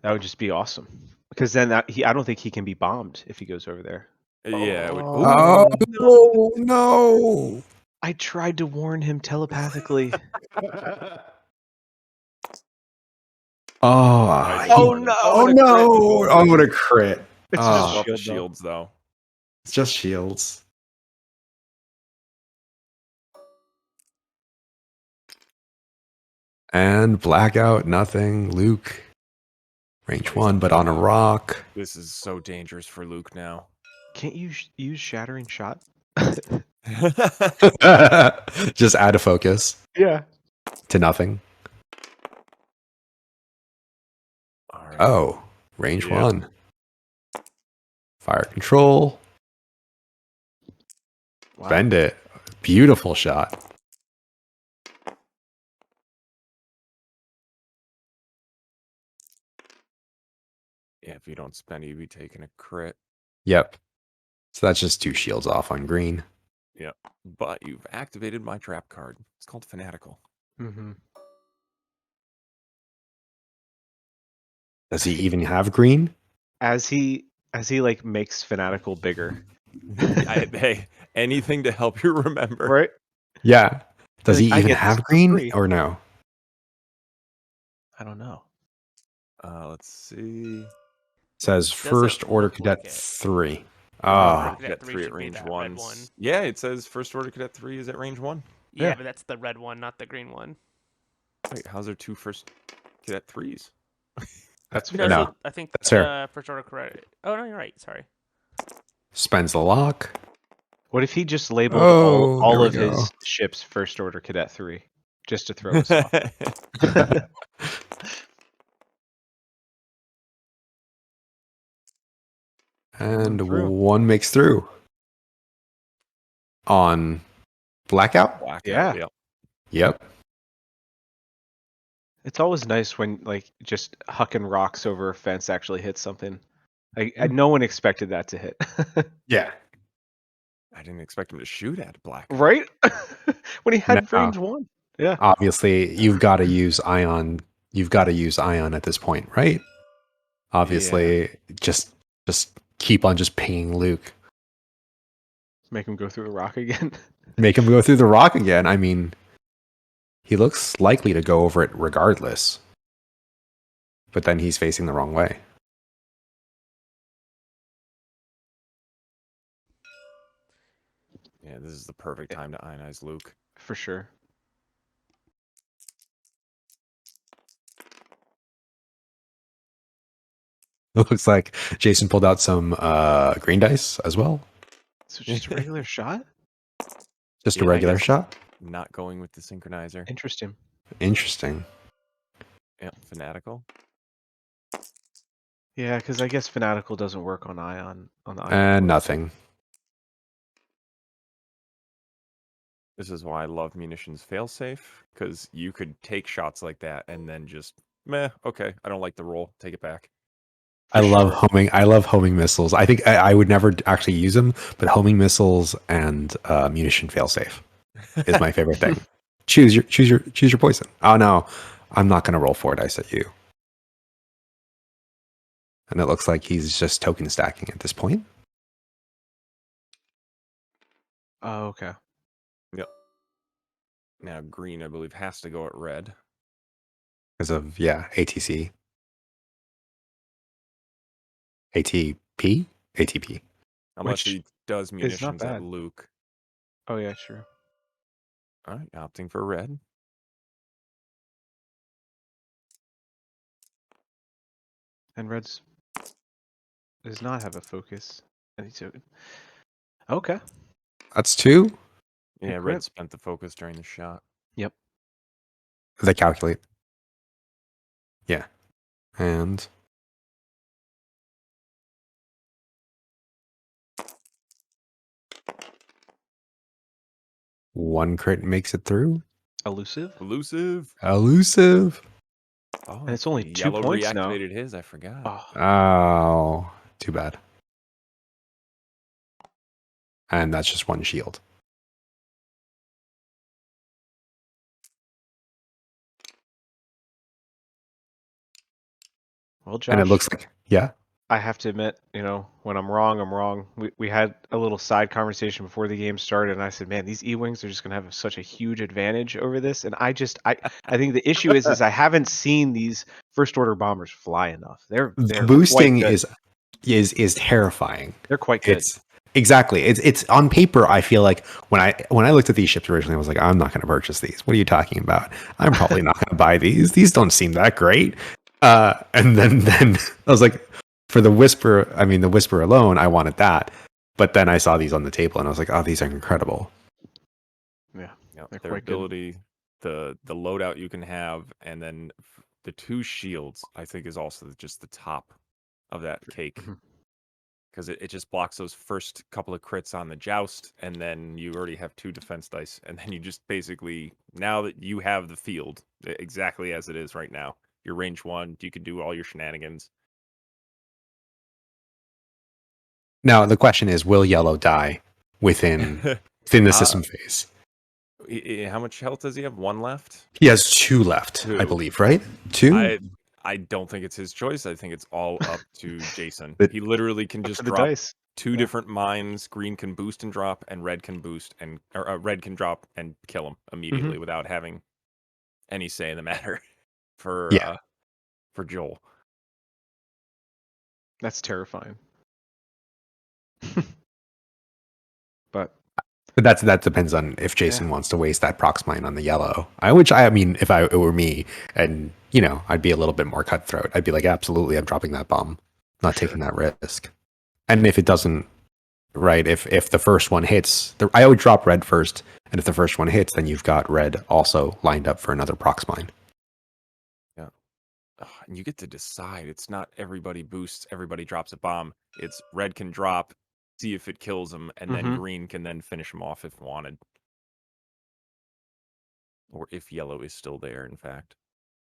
That would just be awesome. Because then I don't think he can be bombed if he goes over there. Yeah. Oh, no. I tried to warn him telepathically. Oh, Oh, he- no! oh and a crit. no! Oh, Oh, what a crit! It's I just Oh, love the shield, though. shields though. it's just shields. And blackout, nothing. Luke, range 1, but on a rock. This is so dangerous for Luke now. Can't you use shattering shot? Just add a focus Yeah. to nothing. All right. Oh, range Yep. 1. Fire control. Wow. Bend it. Beautiful shot. Yeah, if you don't spend, you'd be taking a crit. Yep. So that's just 2 shields off on green. Yep. But you've activated my trap card. It's called Fanatical. Mm-hmm. Does he even have green? As he like makes fanatical bigger. Hey, anything to help you remember. Right? Yeah. Does he I even get this have for green free. or no? I don't know. Let's see. Says Doesn't first order look cadet like it. 3. Order Oh, Cadet 3 3 at should be range that 1. red one. Yeah, it says first order cadet 3 is at range 1. Yeah, Yeah. but that's the red one, not the green one. Wait, how's there 2 first cadet 3s? That's No, fair. No. so I think That's fair. first order correct. Oh no, you're right. Sorry. Spends the lock. What if he just labeled Oh, there all we of go. his ships first order cadet 3 just to throw us off? And through. 1 makes through. On blackout? Blackout, Yeah. yep. Yep. It's always nice when like just hucking rocks over a fence actually hits something. Yeah. No one expected that to hit. Yeah. I didn't expect him to shoot at blackout. Right? When he had No. range 1. Yeah. Obviously, you've got to use ion. You've got to use ion at this point, right? Obviously, just keep on just pinging Luke. Make him go through the rock again. Make him go through the rock again. I mean, he looks likely to go over it regardless. But then he's facing the wrong way. Yeah, this is the perfect time to ionize Luke. For sure. It looks like Jason pulled out some green dice as well. So just a regular shot? Just a Yeah, I regular guess. shot. Not going with the synchronizer. Interesting. Interesting. Yep, fanatical. Yeah, because I guess fanatical doesn't work on ion on the ion. And board. nothing. This is why I love munitions failsafe, because you could take shots like that and then just meh, okay, I don't like the roll, take it back. I love sure. homing. I love homing missiles. I think I would never actually use them, but homing missiles and munition failsafe is my favorite thing. Choose your poison. Oh no, I'm not gonna roll 4 dice at you. And it looks like he's just token stacking at this point. Oh, okay. Yep. Now green, I believe, has to go at red. Because of ATC. ATP? ATP. Unless Which he does is not munitions at bad. Luke. Oh yeah, sure. Alright, opting for red. And Reds does not have a focus. Any token. Okay. That's 2. Yeah, crit. red spent the focus during the shot. Yep. They calculate. Yeah. And one crit makes it through. Elusive. Elusive. Elusive. Oh, And it's only 2 yellow points now. reactivated his, I forgot. Oh, Oh, too bad. And that's just 1 shield. well, Josh. And it looks like, yeah. I have to admit, when I'm wrong, I'm wrong. We had a little side conversation before the game started, and I said, "Man, these E-wings are just going to have such a huge advantage over this." And I think the issue is I haven't seen these first order bombers fly enough. The They're quite boosting good. is terrifying. They're quite good. It's exactly. It's on paper. I feel like when I looked at these ships originally, I was like, I'm not going to purchase these. What are you talking about? I'm probably not going to buy these. These don't seem that great. And then I was like, for the Whisper, the Whisper alone, I wanted that. But then I saw these on the table, and I was like, oh, these are incredible. Yeah, they're their quite good. ability, the loadout you can have, and then the 2 shields, I think, is also just the top of that cake. Mhm. Because it just blocks those first couple of crits on the joust, and then you already have 2 defense dice, and then you just basically, now that you have the field exactly as it is right now, your range 1, you can do all your shenanigans. Now the question is, will yellow die within the Uh, system phase? How much health does he have? 1 left? He has 2 left, I 2. believe, right? 2? I don't think it's his choice. I think it's all up to Jason. But- He literally can Up just to the drop dice. 2 Yeah. different mines. Green can boost and drop, and red can boost or red can drop and kill him immediately without having any say in the matter Yeah. for Joel. That's terrifying. But that depends on if Jason wants to waste that prox mine on the yellow. If it were me, and I'd be a little bit more cutthroat. I'd be like, absolutely, I'm dropping that bomb, not taking that risk. And if it doesn't, right? If the first one hits, I would drop red first, and if the first one hits, then you've got red also lined up for another prox mine. Yeah, and you get to decide. It's not everybody boosts, everybody drops a bomb. It's red can drop, see if it kills him, and then green can then finish him off if wanted. Or if yellow is still there, in fact.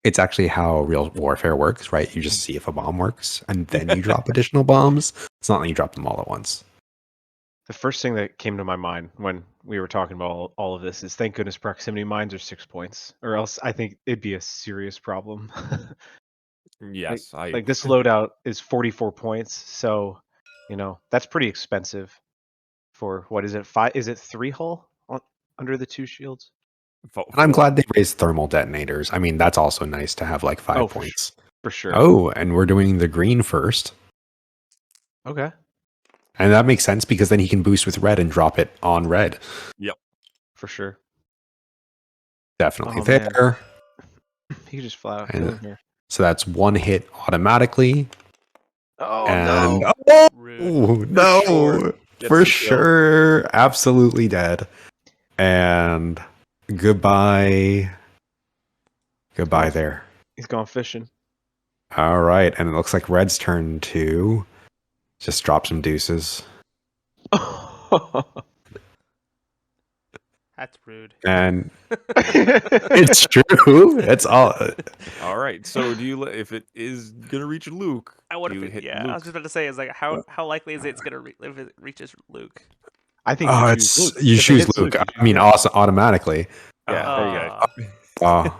It's actually how real warfare works, right? You just see if a bomb works, and then you drop additional bombs. It's not like you drop them all at once. The first thing that came to my mind when we were talking about all of this is, thank goodness proximity mines are 6 points, or else I think it'd be a serious problem. Yes, like this loadout is 44 points, so that's pretty expensive for, what is it, 5? Is it 3 hull under the 2 shields? And I'm glad they raised thermal detonators. That's also nice to have like 5 for points. For sure. Oh, and we're doing the green first. Okay. And that makes sense because then he can boost with red and drop it on red. Yep. For sure. Definitely there. He could just flat out kill him here. So that's 1 hit automatically. Oh, and, no. Oh, no. For sure. Absolutely dead. And goodbye. Goodbye there. He's gone fishing. All right. And it looks like red's turn to just drop some deuces. That's rude. And it's true. It's all. All right. So do you, if it is gonna reach Luke? I would have. hit Yeah, Luke? I was just about to say, is like how likely is it it's gonna if it reaches Luke? I think you choose Luke. You If it choose hits Luke. you Automatically. Yeah, there you Uh,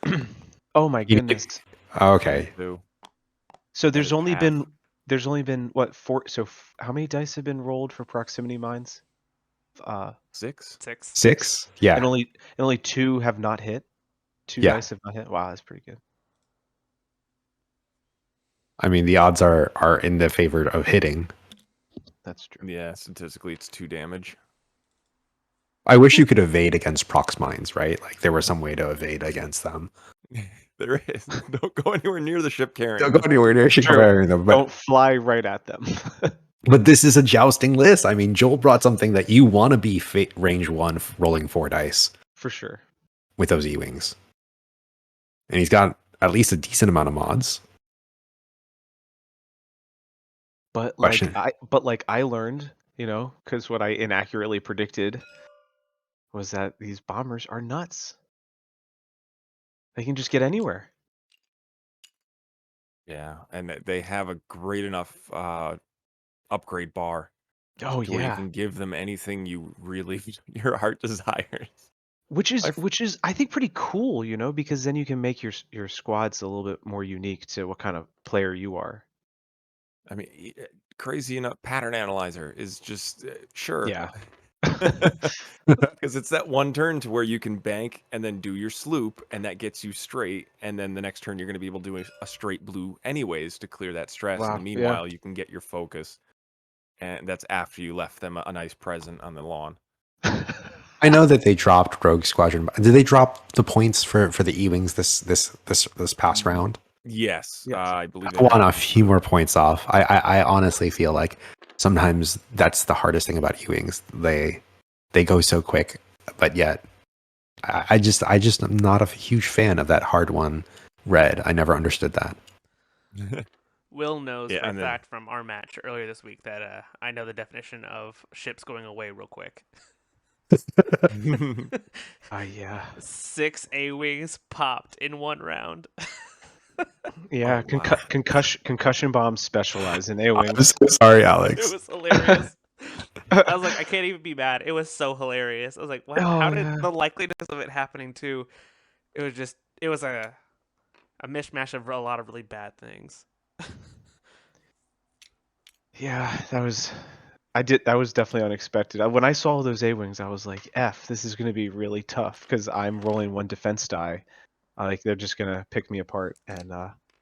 go. Oh my goodness. Okay. So That there's is only half. been what, 4? So how many dice have been rolled for proximity mines? 6. 6? Yeah. And only 2 have not hit. 2 Yeah. dice have not hit. Wow, that's pretty good. The odds are in the favor of hitting. That's true. Yeah, statistically, it's 2 damage. I wish you could evade against prox mines, right? Like there was some way to evade against them. There is. Don't go anywhere near the ship carrying. Don't go anywhere near carrying them. Don't fly right at them. But this is a jousting list. Joel brought something that you want to be range 1 rolling 4 dice. For sure. With those E-wings. And he's got at least a decent amount of mods. But Question. I learned, because what I inaccurately predicted was that these bombers are nuts. They can just get anywhere. Yeah, and they have a great enough upgrade bar. Oh to where you yeah. can give them anything you really your heart desires. Which is I think pretty cool, because then you can make your squads a little bit more unique to what kind of player you are. I mean, crazy enough. Pattern analyzer is just sure. Yeah. Because it's that one turn to where you can bank and then do your sloop, and that gets you straight. And then the next turn, you're going to be able to do a straight blue anyways to clear that stress. Wow. And Yeah. meanwhile, you can get your focus. And that's after you left them a nice present on the lawn. I know that they dropped Rogue Squadron. Did they drop the points for the E-wings this past round? Yes, Yes. I believe I want a few more points off. I honestly feel like sometimes that's the hardest thing about E-wings. They go so quick, but yet I just am not a huge fan of that hard one. Red. I never understood that. Will knows Yeah, for a and then- fact from our match earlier this week that I know the definition of ships going away real quick. Yeah. 6 A-wings popped in one round. Yeah. Oh, wow. Concussion bombs specialize in I'm A-wings. so sorry, It Alex. was hilarious. I was like, I can't even be mad. It was so hilarious. I was like, what? How Oh, did yeah. the likeliness of it happening too? It was a mishmash of a lot of really bad things. Yeah, that was definitely unexpected. When I saw those A-wings, I was like, "F, this is going to be really tough because I'm rolling one defense die. Like they're just going to pick me apart." And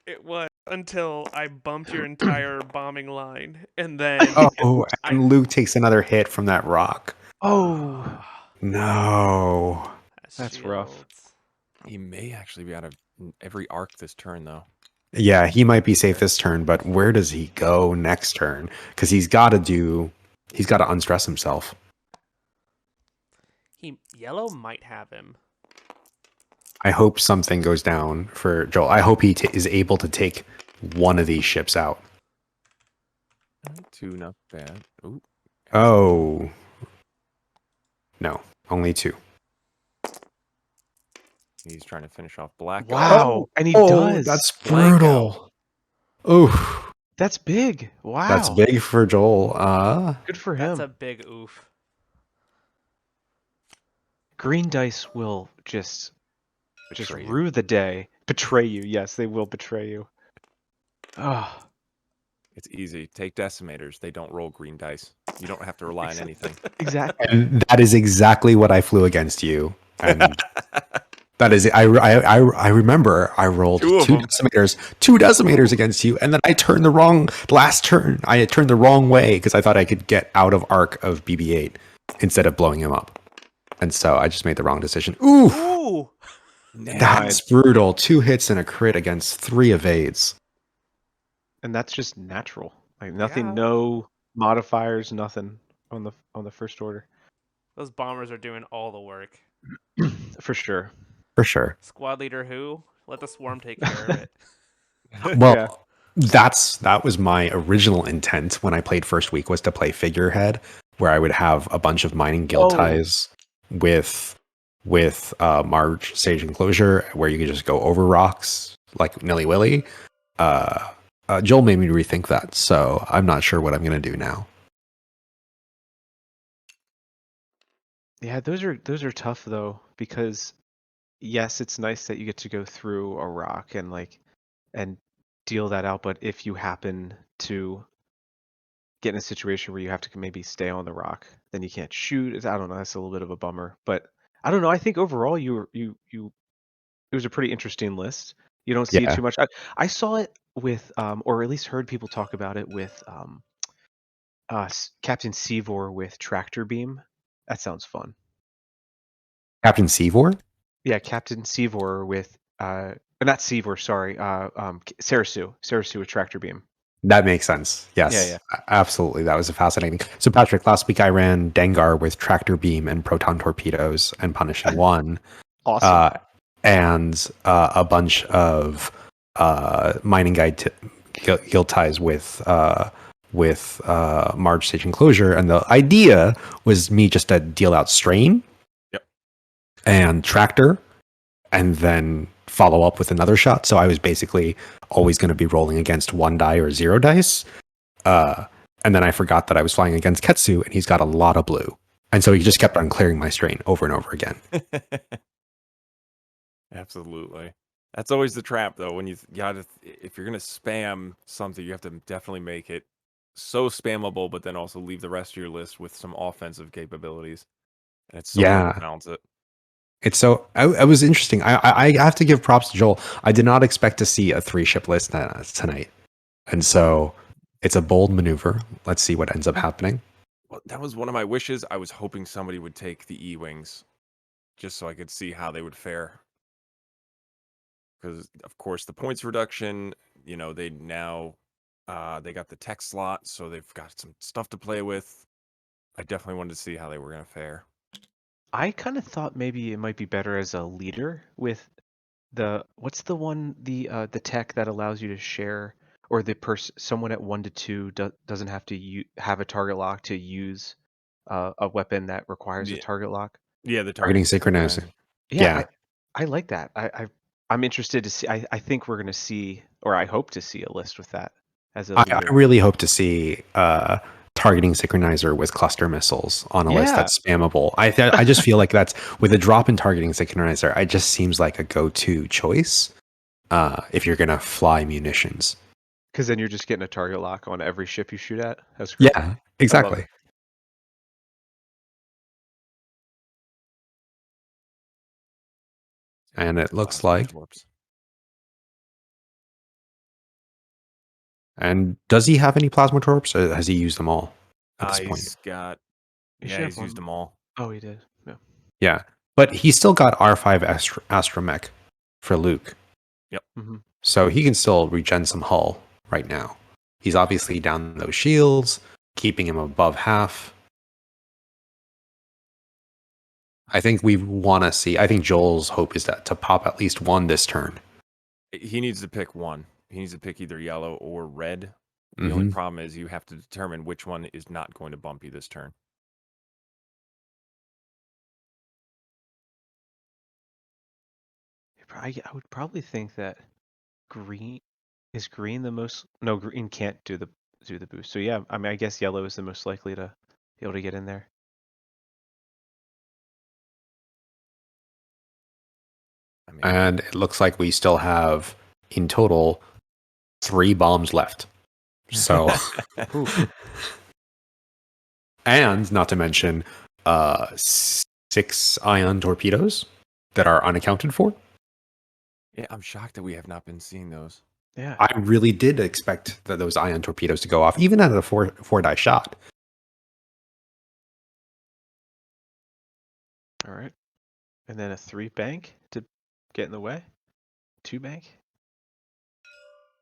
It was until I bumped your entire bombing line, and then Oh, I. and Luke takes another hit from that rock. oh, No. That's rough. Shields. He may actually be out of every arc this turn, though. Yeah, he might be safe this turn, but where does he go next turn? Because he's got to unstress himself. Yellow might have him. I hope something goes down for Joel. I hope he is able to take one of these ships out. 2, not bad. Ooh. Oh. No, only 2. He's trying to finish off black. Wow, and he does. That's Blanco. brutal. Oh, That's big. Wow. that's big for Joel. Good for That's him. a big oof. Green dice will just Betray you. rue the day. Betray you. Yes, they will betray you. Oh, It's easy. Take decimators. They don't roll green dice. You don't have to rely on anything. exactly. And that is exactly what I flew against you. And that is, I remember I rolled Two of them. two decimators against you, and then I turned last turn. I turned the wrong way because I thought I could get out of arc of BB-8 instead of blowing him up. And so I just made the wrong decision. Ooh, Ooh! that's brutal. 2 hits and a crit against 3 evades. And that's just natural. Like nothing, Yeah. no modifiers, nothing on the first order. Those bombers are doing all the work. For sure. For sure. Squad leader who? Let the swarm take care of it. Well, Yeah. that was my original intent when I played first week, was to play figurehead, where I would have a bunch of mining guild Oh. ties with Marge Sage Enclosure, where you could just go over rocks like nilly willy. Joel made me rethink that, so I'm not sure what I'm gonna do now. Yeah, those are tough though, because yes, it's nice that you get to go through a rock and deal that out, but if you happen to get in a situation where you have to maybe stay on the rock, then you can't shoot. I don't know, that's a little bit of a bummer. But I don't know, I think overall you it was a pretty interesting list. You don't see it Yeah. too much. I saw it with or at least heard people talk about it with Captain Seavor with tractor beam. That sounds fun. Captain Seavor? Yeah, Captain Seavor with not Seavor, sorry, Sarasu with tractor beam. That makes sense. Yes, Yeah. absolutely. That was fascinating. So, Patrick, last week I ran Dengar with tractor beam and proton torpedoes and punishing 1. Awesome. And a bunch of mining guild ties with Marge Stage Enclosure. And the idea was me just to deal out strain. Yep. And tractor, and then follow up with another shot. So I was basically always going to be rolling against 1 die or 0 dice. And then I forgot that I was flying against Ketsu, and he's got a lot of blue. And so he just kept on clearing my strain over and over again. Absolutely. That's always the trap, though. When you gotta, if you're gonna spam something, you have to definitely make it so spammable, but then also leave the rest of your list with some offensive capabilities. And it's so hard to Yeah. balance it. It's so I was interesting. I have to give props to Joel. I did not expect to see a 3-ship list tonight, and so it's a bold maneuver. Let's see what ends up happening. Well, that was one of my wishes. I was hoping somebody would take the E-wings, just so I could see how they would fare. Because of course the points reduction, they now they got the tech slot, so they've got some stuff to play with. I definitely wanted to see how they were gonna fare. I kind of thought maybe it might be better as a leader with what's the one the tech that allows you to share, or someone at 1 to 2 doesn't have to have a target lock to use a weapon that requires a Yeah, target lock. yeah, the Targeting targeting synchronizer. synchronizer. Yeah, Yeah, I like that. I'm interested to see. I think we're gonna see, or I hope to see a list with that as a I leader. really hope to see targeting synchronizer with cluster missiles on a list Yeah, that's spammable. I just feel like that's with a drop in targeting synchronizer. It just seems like a go-to choice if you're gonna fly munitions. because then you're just getting a target lock on every ship you shoot at. That's great. Yeah, I love exactly. it. And it looks Plasma like. torps. And does he have any plasma torps, or has he used them all at this point? He's got. You Yeah, should have he's used one. them all. Oh, he did. Yeah. Yeah, but he's still got R5 astromech for Luke, Yep. hmm so he can still regen some hull right now. He's obviously down those shields, keeping him above half. I think we want to see. I think Joel's hope is to pop at least one this turn. He needs to pick one. He needs to pick either yellow or red. The only Hmm. problem is you have to determine which one is not going to bump you this turn. I would probably think that green is green the most. No, green can't do the boost. So yeah, I mean, I guess yellow is the most likely to be able to get in there. I mean, And it looks like we still have, in total, 3 bombs left. So, and not to mention, 6 ion torpedoes that are unaccounted for. yeah, I'm shocked that we have not been seeing those. Yeah. I really did expect those ion torpedoes to go off, even at a four die shot. All right. And then a 3 bank to get in the way. 2 bank.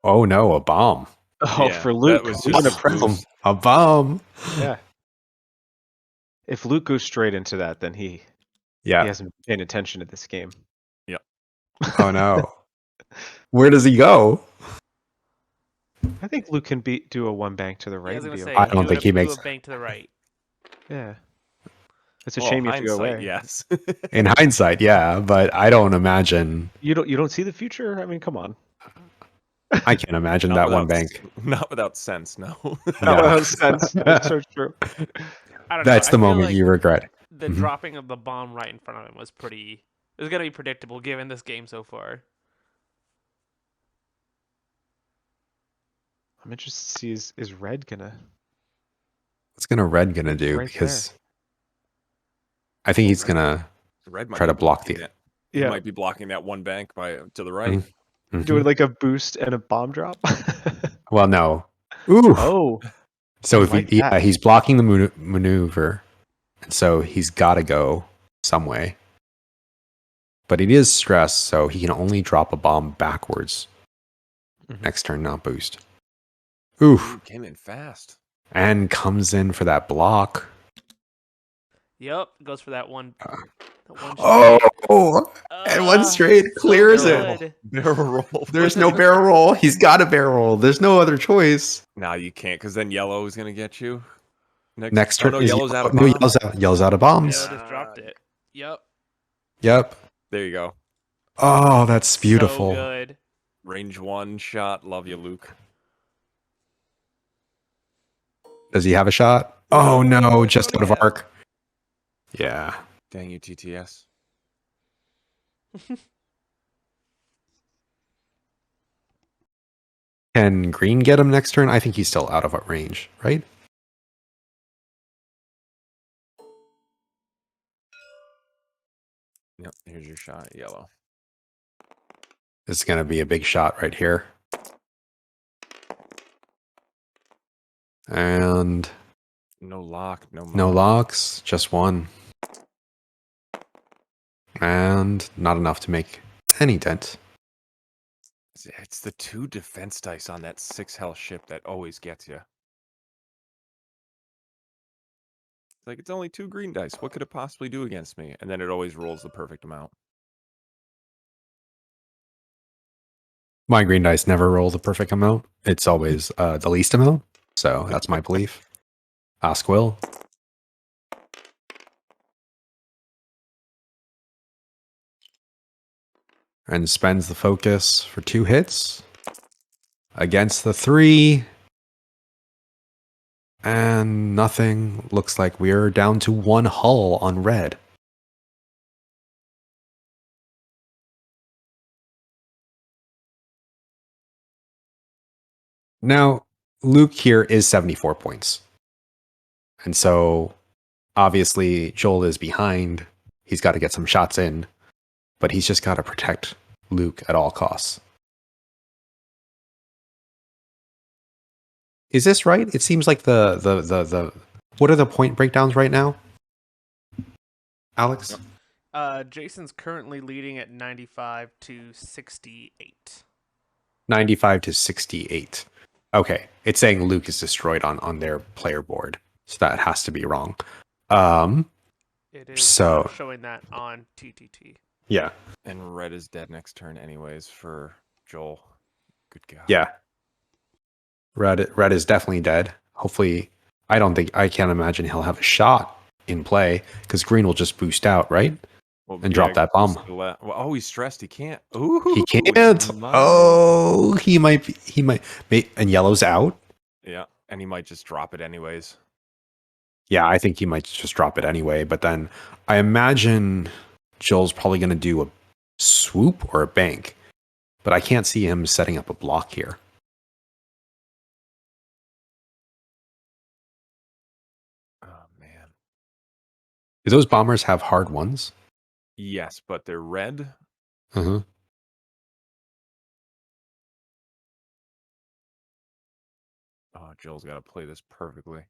Oh no, a bomb! Oh, Yeah, for that Luke was on just a his present. boost. A bomb! Yeah. If Luke goes straight into that, then he Yeah. hasn't been paying attention to this game. Yep. Oh no. Where does he go? I think Luke can do a 1 bank to the Yeah, I right was and gonna be say I okay. don't think he do makes. a bank to the right. Yeah. It's a Well, shame you have to go hindsight, away. yes. In hindsight, yeah, but I don't imagine. You don't see the future? I mean, come on. I can't imagine not that without, one bank. not without sense. No. That No. makes sense. That's so true. I don't know. That's I the feel moment like you regret. the Mhm. dropping of the bomb right in front of him was pretty. It was gonna be predictable given this game so far. I'm interested to see is Red gonna What's Red gonna It's do? right Because I think he's Red, gonna Red might try be to block blocking the. that. He Yeah, might be blocking that one bank to the right. doing Mhm. like a boost and a bomb drop. Well, no. Ooh. Oh, So I if like that. he's blocking the maneuver, and so he's got to go some way. But it is stressed, so he can only drop a bomb backwards Mhm. next turn, not boost. Oof. Ooh, came in fast. And comes in for that block. Yep, goes for that one. That one Oh, and one straight so clears it. good. Barrel roll. There's no barrel roll. He's got a barrel roll. There's no other choice. No, you can't, because then yellow is gonna get you. Next Oh turn no, is yellow's out of no, bombs. yells out of bombs. Yellow just dropped it. Yep. Yep. There you go. Oh, that's So beautiful. good. Range 1 shot. Love you, Luke. Does he have a shot? Oh no, just out of Yeah. arc. Yeah. Dang you, TTS. Can green get him next turn? I think he's still out of range, right? Yep, here's your shot, yellow. This is going to be a big shot right here. And No lock, no no mod. locks, just one. And not enough to make any dent. It's the 2 defense dice on that 6 health ship that always gets you. It's like, it's only 2 green dice. What could it possibly do against me? And then it always rolls the perfect amount. My green dice never roll the perfect amount. It's always the least amount. So that's my belief. Ask Will. And spends the focus for 2 hits. Against the 3. And nothing. Looks like we're down to 1 hull on red. Now, Luke here is 74 points. And so, obviously, Joel is behind. He's got to get some shots in. But he's just got to protect Luke at all costs. Is this right? It seems like the what are the point breakdowns right now? Alex? Jason's currently leading at 95 to 68. 95 to 68. Okay. It's saying Luke is destroyed on their player board. So that has to be wrong. It is So showing that on TTT. yeah. And red is dead next turn anyways for Joel. Good God. Yeah. Red is definitely dead. Hopefully, I can't imagine he'll have a shot in play because green will just boost out, right? Well, And drop that bomb. Well, he's stressed. He can't. Ooh, He can't. Oh, he might. And yellow's out. Yeah, and he might just drop it anyways. Yeah, I think he might just drop it anyway. But then I imagine Joel's probably going to do a swoop or a bank. But I can't see him setting up a block here. Oh man. Do those bombers have hard ones? Yes, but they're red. Uh-huh. Oh, Joel's got to play this perfectly.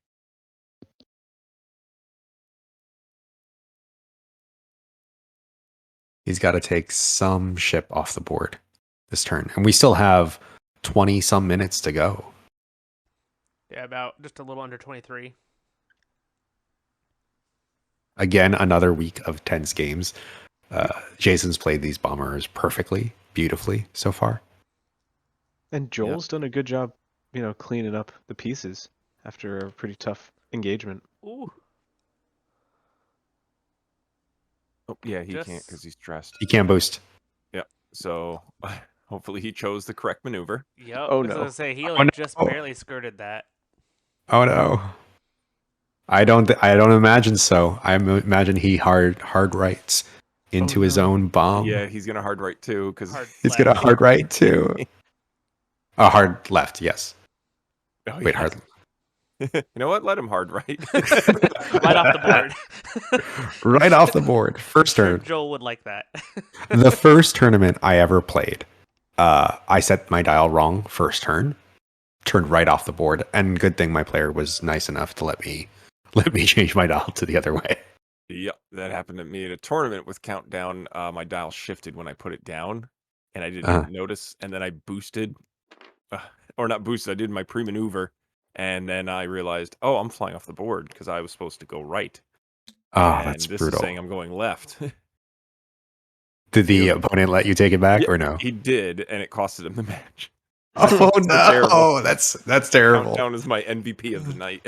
He's got to take some ship off the board this turn. And we still have 20 some minutes to go. Yeah, about just a little under 23. Again, another week of tense games. Jason's played these bombers perfectly, beautifully so far. And Joel's done a good job, cleaning up the pieces after a pretty tough engagement. Ooh. Oh, yeah, he can't because he's stressed. He can't boost. Yeah, so hopefully he chose the correct maneuver. Yep. Oh, I was no. gonna say he only just barely skirted that. Oh no. I don't imagine so. I imagine he hard writes into his own bomb. Yeah, he's gonna hard right too because he's gonna hard right too. A hard left, yes. Oh, Wait, yeah. hard. You know what? Let him hard right. Right off the board. Right off the board. First Sure, turn. Joel would like that. The first tournament I ever played, I set my dial wrong first turn, turned right off the board, and good thing my player was nice enough to let me change my dial to the other way. Yep, that happened to me at a tournament with Countdown. My dial shifted when I put it down, and I didn't notice. And then I boosted, or not boosted. I did my pre-maneuver, and then I realized, oh, I'm flying off the board because I was supposed to go right. Oh, that's this brutal. Is saying I'm going left. Did the opponent let you take it back or no? He did, and it costed him the match. Oh no, terrible. That's terrible. Countdown is my MVP of the night.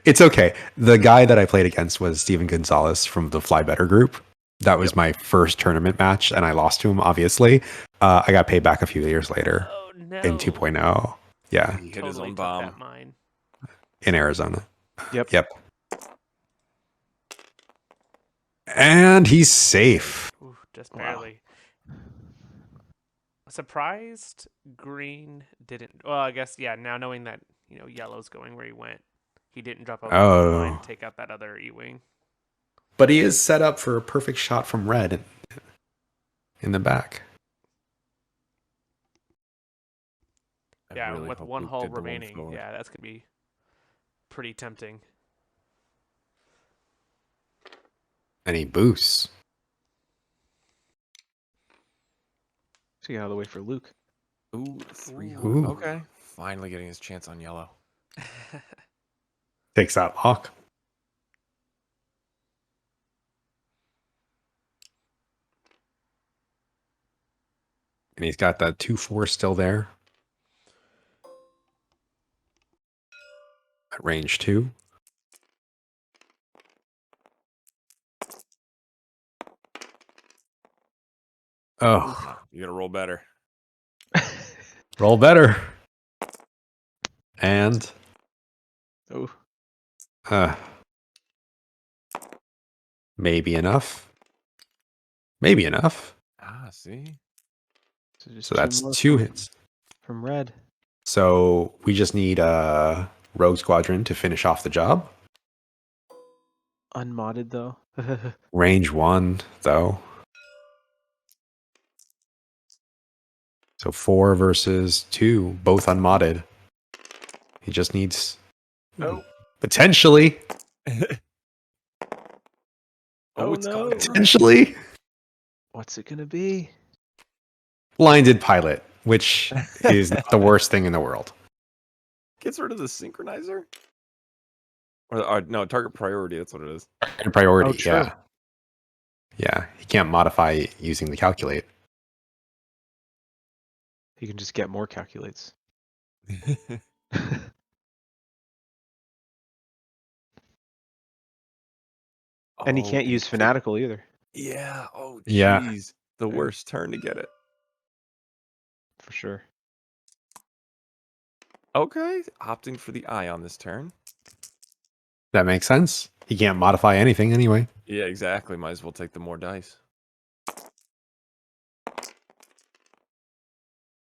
It's okay. The guy that I played against was Steven Gonzalez from the Fly Better group. That was my first tournament match, and I lost to him, obviously. I got paid back a few years later in 2.0. Yeah. He hit his own bomb. In Arizona. Yep. And he's safe. Ooh, just barely. Surprised green didn't. Well, I guess yeah. Now knowing that yellow's going where he went, he didn't drop a mine Oh. to take out that other E-wing. But he is set up for a perfect shot from red in the back. I Yeah, really with hope one Luke hull did the one remaining, forward. yeah, that's gonna be pretty tempting. And he boosts. So get out of the way for Luke. Ooh, 300. Ooh. Okay. Finally getting his chance on yellow. Takes that lock. And he's got that 2-4 still there. At range 2. Oh, You gotta roll better. roll better. And Oh, maybe enough. Maybe enough. Ah, see? so just So two that's more 2 hits. from red. So we just need Rogue Squadron to finish off the job. Unmodded though. Range 1, though. So 4 versus 2, both unmodded. He just needs Oh. potentially. Oh, it's no. gone. Potentially. What's it gonna be? Blinded pilot, which is not the worst thing in the world. Gets rid of the synchronizer? Or no, target priority. That's what it is. And priority, Oh, true. yeah. Yeah, he can't modify using the calculate. You can just get more calculates. And he Oh, can't and use fanatical either, yeah. Oh, Yeah. jeez. The worst turn to get it. for sure. Okay. Opting for the eye on this turn. That makes sense. He can't modify anything anyway. Yeah, exactly. Might as well take the more dice.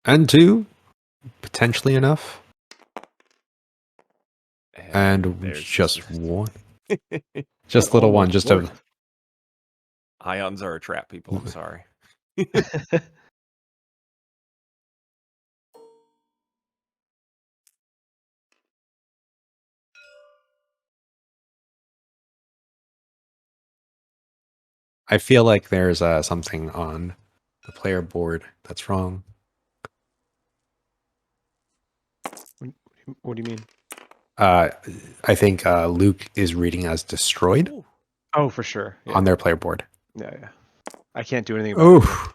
And 2, potentially enough. And there's just the 1. It Just little one. almost Just worked. Ions are a trap, people. I'm sorry. I feel like there's something on the player board that's wrong. What do you mean? I think Luke is reading as destroyed Ooh. Oh, for sure. Yeah. on their player board. Yeah. I can't do anything about it Oh,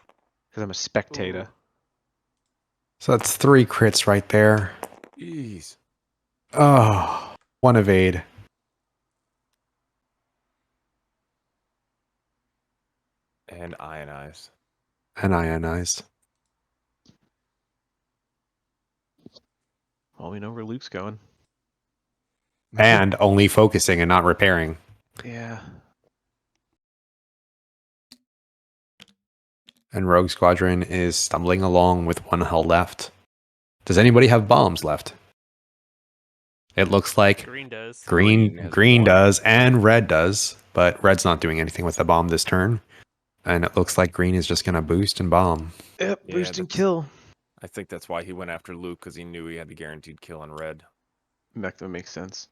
because I'm a spectator. Ooh. so that's 3 crits right there. Jeez. Oh, 1 evade. And ionize. And ionized. Well, we know where Luke's going. And only focusing and not repairing. Yeah. And Rogue Squadron is stumbling along with 1 hull left. Does anybody have bombs left? It looks like Green does. Green has green 1. does and red does, but red's not doing anything with the bomb this turn. And it looks like green is just going to boost and bomb. Yep. Yeah, Boost and that's- kill. I think that's why he went after Luke, because he knew he had the guaranteed kill on red. That makes sense.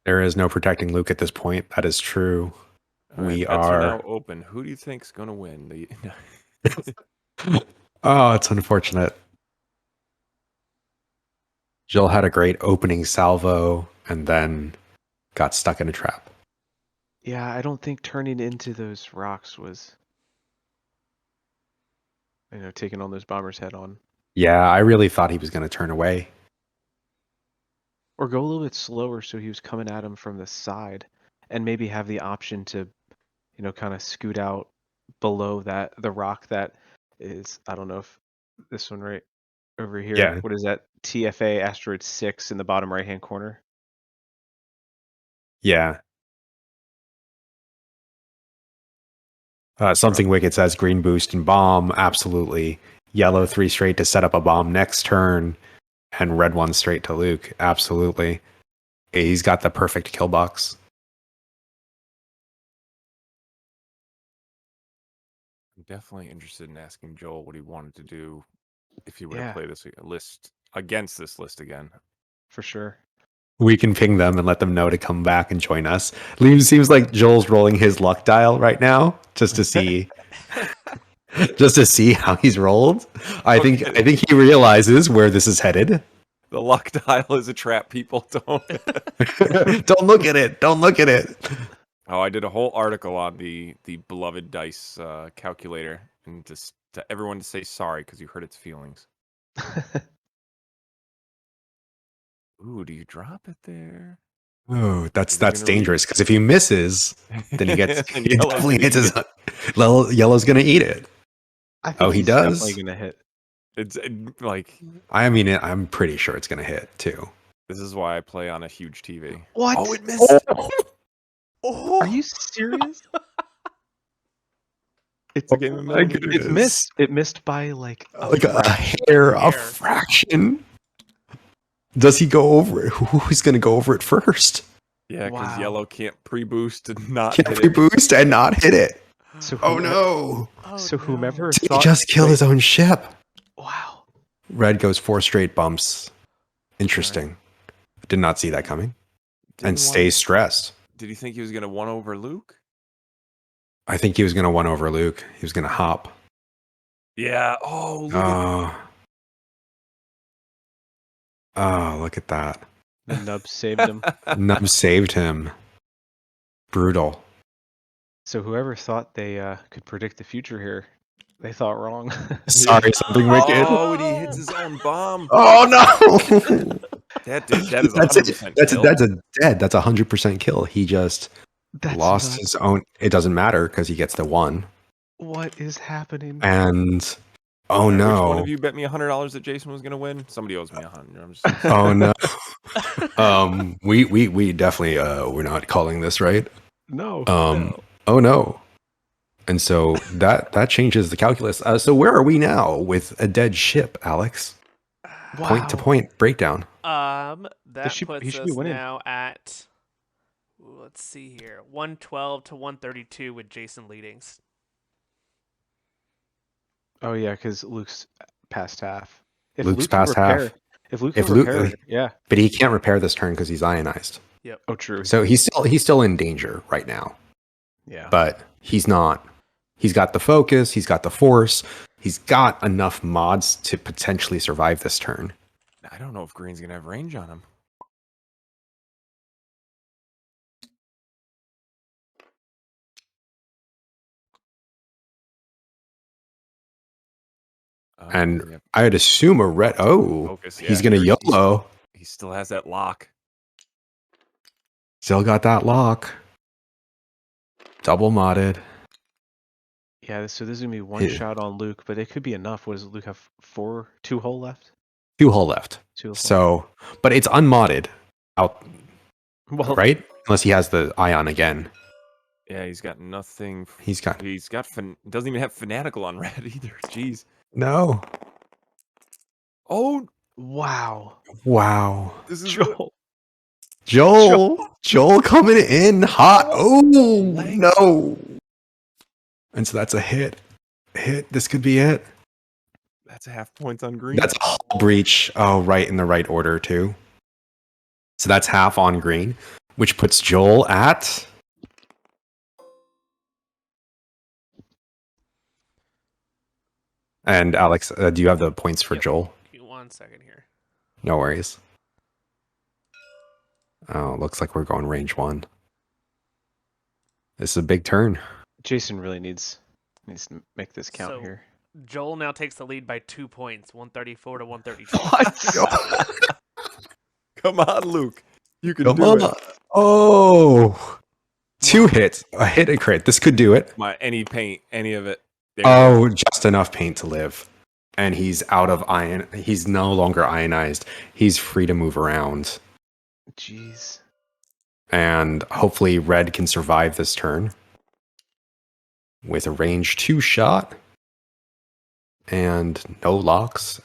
There is no protecting Luke at this point. That is true. All right, We bets are now are. open. Who do you think's gonna win? Oh, it's unfortunate. Jill had a great opening salvo and then got stuck in a trap. Yeah, I don't think turning into those rocks was, taking on those bombers head on. Yeah, I really thought he was going to turn away. Or go a little bit slower so he was coming at him from the side and maybe have the option to, kind of scoot out below the rock that is, I don't know if this one right over here. Yeah. What is that? TFA asteroid 6 in the bottom right hand corner. Yeah. Something Wicked says green boost and bomb. Absolutely. Yellow 3 straight to set up a bomb next turn. And red 1 straight to Luke. Absolutely. He's got the perfect kill box. I'm definitely interested in asking Joel what he wanted to do if he were to Yeah, play this list against this list again. for sure. We can ping them and let them know to come back and join us. Seems like Joel's rolling his luck dial right now just to see how he's rolled. I think he realizes where this is headed. The luck dial is a trap, people. Don't. Don't look at it. Don't look at it. Oh, I did a whole article on the beloved dice calculator, and just to everyone to say sorry because you hurt its feelings. Ooh, do you drop it there? Oh, that's Is he gonna dangerous because if he misses, then he gets Then he Yellow's definitely gonna hits eat his yellow's gonna eat it. I think Oh, he he's does? definitely gonna hit. It's like I mean, I'm pretty sure it's gonna hit too. this is why I play on a huge TV. What? Oh, it missed. Oh, Are you serious? It's a game of millimeters. It missed. It missed by like Like a hair, a fraction. Does he go over it? Who's gonna go over it first? Yeah, because Wow. Yellow can't pre-boost and not Can't hit free it. boost and not hit it. So Oh whoever- no! Oh, So no. whomever Did he thought just kill his own ship? Wow. Red goes 4 straight bumps. Interesting. Did not see that coming. And Didn't stays stressed. Did he think he was gonna one over Luke? I think he was gonna one over Luke. He was gonna hop. Yeah. Oh, look at Oh, look at that. The nub saved him. Nub saved him. Brutal. So whoever thought they could predict the future here, they thought wrong. Sorry, something wicked. Oh, and he hits his own bomb. Oh no! That is That's 100% That's kill. a dead. That's 100% kill. He just That's lost nuts. his own. It doesn't matter because he gets the 1. What is happening? And oh Alright, no! Which one of you bet me $100 that Jason was gonna win? Somebody owes me 100. I'm just Oh no! We definitely we're not calling this right. No. Oh no! And so that changes the calculus. So where are we now with a dead ship, Alex? Point to point breakdown. That he puts should be us winning. now at, let's see here, 112 to 132 with Jason leading. Oh yeah, because Luke's past half. If Luke's Luke can past half. If Luke If can Luke- repair, yeah. But he can't repair this turn because he's ionized. Oh, true. So he's still in danger right now. Yeah. But he's not. He's got the focus. He's got the force. He's got enough mods to potentially survive this turn. I don't know if Green's gonna have range on him. And Yep. I'd assume a red. Oh, Focus, he's yeah, gonna he's- YOLO. He still has that lock. Still got that lock. Double modded. Yeah, so there's gonna be one Yeah. shot on Luke, but it could be enough. What does Luke have? 2 hull left? 2 hull left. 2 hull. So, but it's unmodded out, well, right? Unless he has the ion again. Yeah, he's got nothing. He's got Doesn't even have fanatical on red either. Jeez. no. Oh, wow. Wow. this is Joel. Joel coming in hot. Oh no. And so that's a hit. This could be it. That's a half points on Green. That's a hull breach. Oh, right, in the right order too. So that's half on green, which puts Joel at And Alex, do you have the points for Yep. Joel? Give me 1 second here. No worries. Oh, looks like we're going range 1. This is a big turn. Jason really needs to make this count So- here. Joel now takes the lead by 2 points, 134 to 132. What? Come on, Luke. You can Come do on. it. Oh, 2 hits. A hit and crit. This could do it. Any paint, any of it. There you Oh, just enough paint to live. And he's out of ion. He's no longer ionized. He's free to move around. Jeez. And hopefully red can survive this turn with a range 2 shot and no locks.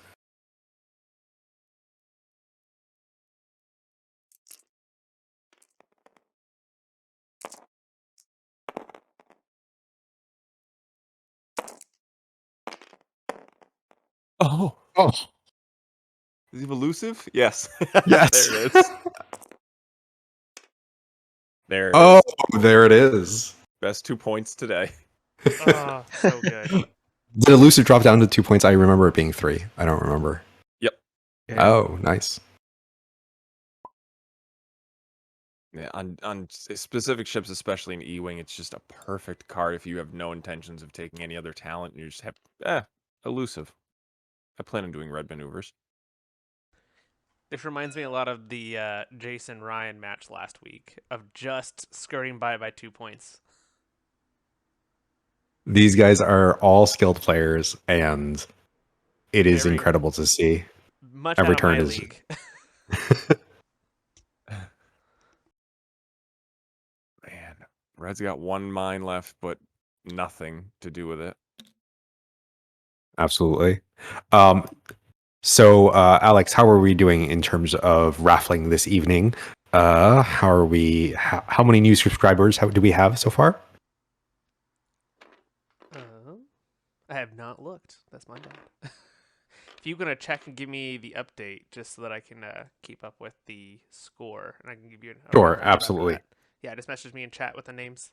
Oh, Oh, is he elusive? Yes. yes. There it is. There it Oh, is. there it is. Best 2 points today. Oh, so good. Did elusive drop down to 2 points? I remember it being 3. I don't remember. Yep. Yeah. Oh, nice. Yeah, on specific ships, especially in E-Wing, it's just a perfect card if you have no intentions of taking any other talent and you just have, elusive. I plan on doing red maneuvers. This reminds me a lot of the Jason Ryan match last week of just skirting by 2 points. These guys are all skilled players, and it is Very incredible to see. much out Every of my turn is. league. Man, red's got 1 mine left, but nothing to do with it. Absolutely. So, Alex, how are we doing in terms of raffling this evening? How are we? How many new subscribers do we have so far? I have not looked. That's my bad. If you're gonna check and give me the update, just so that I can keep up with the score, and I can give you a Sure, report after absolutely. that. Yeah, just message me in chat with the names.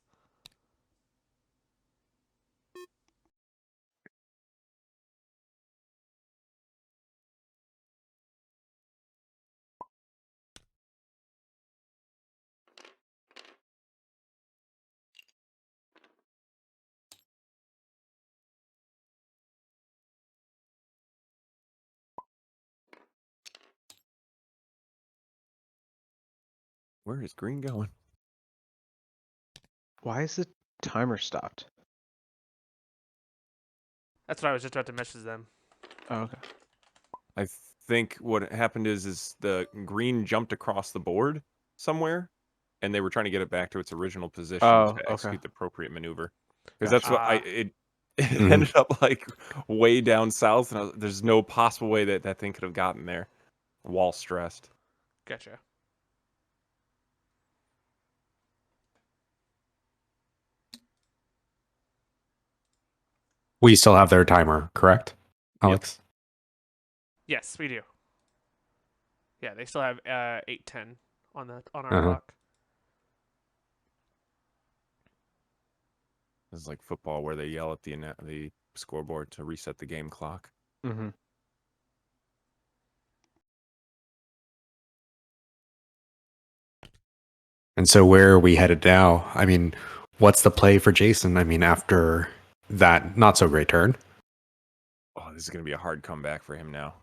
Where is green going? Why is the timer stopped? That's what I was just about to message them. Oh, okay. I think what happened is the green jumped across the board somewhere, and they were trying to get it back to its original position Oh, to okay. execute the appropriate maneuver. Because that's Gotcha. what Ah, it Mhm. ended up like way down south, and there's no possible way that that thing could have gotten there. Wall stressed. gotcha. We still have their timer, correct, Yep. Alex? Yes, we do. Yeah, they still have 8:10 on our Uh-huh. clock. This is like football where they yell at the scoreboard to reset the game clock. Mm-hmm. And so, where are we headed now? I mean, what's the play for Jason? I mean, after that not so great turn. Oh, this is going to be a hard comeback for him now.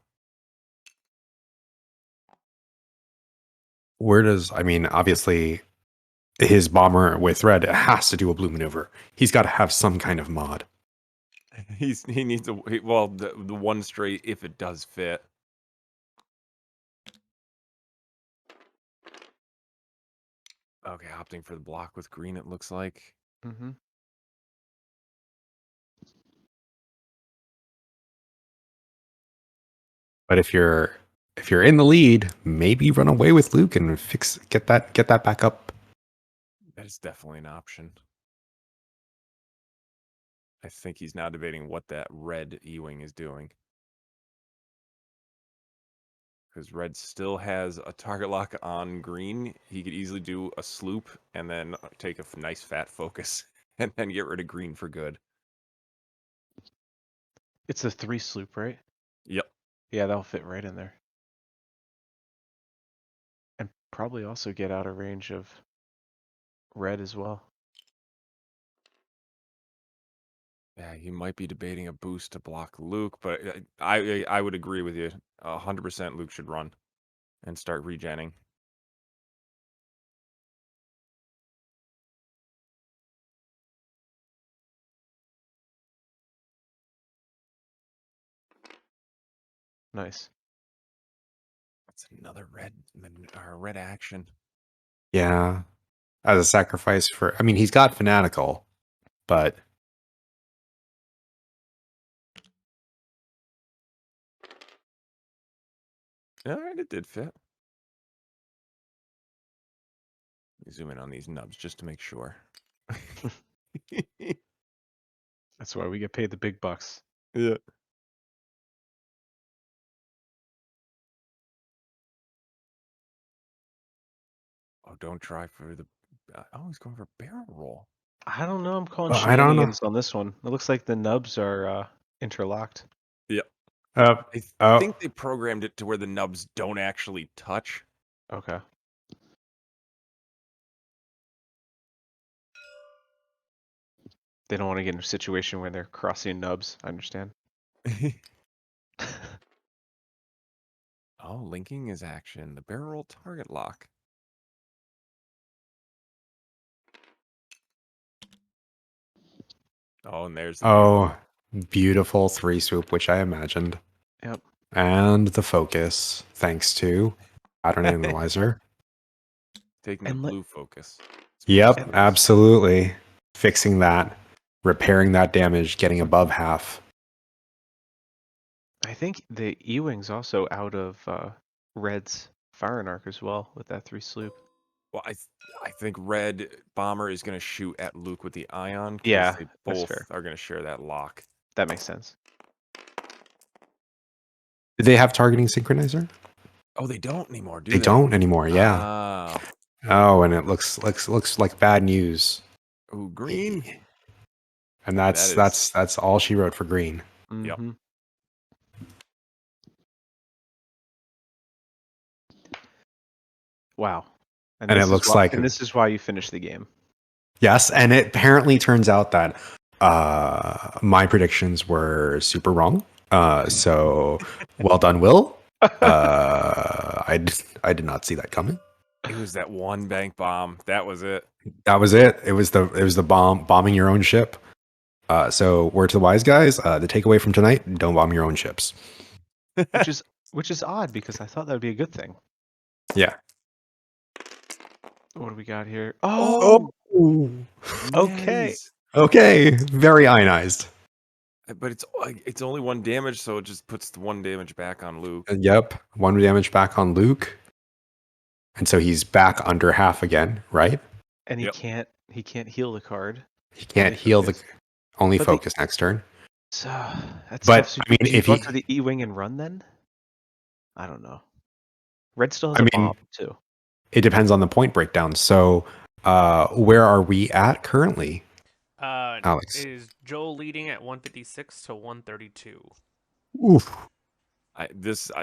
Where does, I mean, obviously his bomber with red has to do a blue maneuver. He's got to have some kind of mod. He needs the one straight if it does fit. Okay, opting for the block with green. It looks like. Mm-hmm. But if you're in the lead, maybe run away with Luke and get that back up. That is definitely an option. I think he's now debating what that red E-wing is doing. Because red still has a target lock on green. He could easily do a sloop and then take a nice fat focus and then get rid of green for good. It's a 3 sloop, right? Yep. Yeah, that'll fit right in there. And probably also get out of range of red as well. Yeah, he might be debating a boost to block Luke, but I would agree with you. 100% Luke should run and start regenning. Nice. That's another red red action. Yeah. as a sacrifice for. I mean, he's got fanatical, but All right, it did fit. Zoom in on these nubs just to make sure. That's why we get paid the big bucks. Yeah. Oh, don't try for the. Oh, he's going for barrel roll. I don't know. I'm calling I don't know. shenanigans on this one. It looks like the nubs are interlocked. Yeah. Uh, I oh, think they programmed it to where the nubs don't actually touch. Okay. They don't want to get in a situation where they're crossing nubs. I understand. Oh, linking is action. The barrel roll target lock. Oh, and there's the beautiful. beautiful 3 swoop, which I imagined, Yep. and the focus, thanks to Pattern Analyzer. Taking the And blue focus. Yep, absolutely. Fixing that, repairing that damage, getting above half. I think the E-Wing's also out of Red's firing arc as well with that 3 sloop. Well, I think Red Bomber is going to shoot at Luke with the ion because Yeah, they that's both fair. are going to share that lock. That makes sense. Do they have targeting synchronizer? Oh, they don't anymore, do They they? don't anymore. Yeah. Ah. Oh, and it looks like bad news. Ooh, green. And That is. that's all she wrote for green. Yep. Mm-hmm. Wow. And it looks like this is why you finish the game. yes, and it apparently turns out that my predictions were super wrong. So well done, Will. I did not see that coming. It was that one bank bomb. That was it. That was it. It was the bombing your own ship. So word to the wise guys, the takeaway from tonight: don't bomb your own ships. which is odd because I thought that would be a good thing. Yeah. What do we got here? Oh. Okay. Nice. Okay. Very ionized. But it's only 1 damage, so it just puts the 1 damage back on Luke. Yep. 1 damage back on Luke. And so he's back under half again, right? And Yep. he can't heal the card. He can't Only heal focus. only But focus next turn. So that's But tough. So I mean, do you if go he, after the E-Wing and run then? I don't know. Red still has I a mean, bomb too. it depends on the point breakdown. So, where are we at currently, Alex? Is Joel leading at 156 to 132? Oof.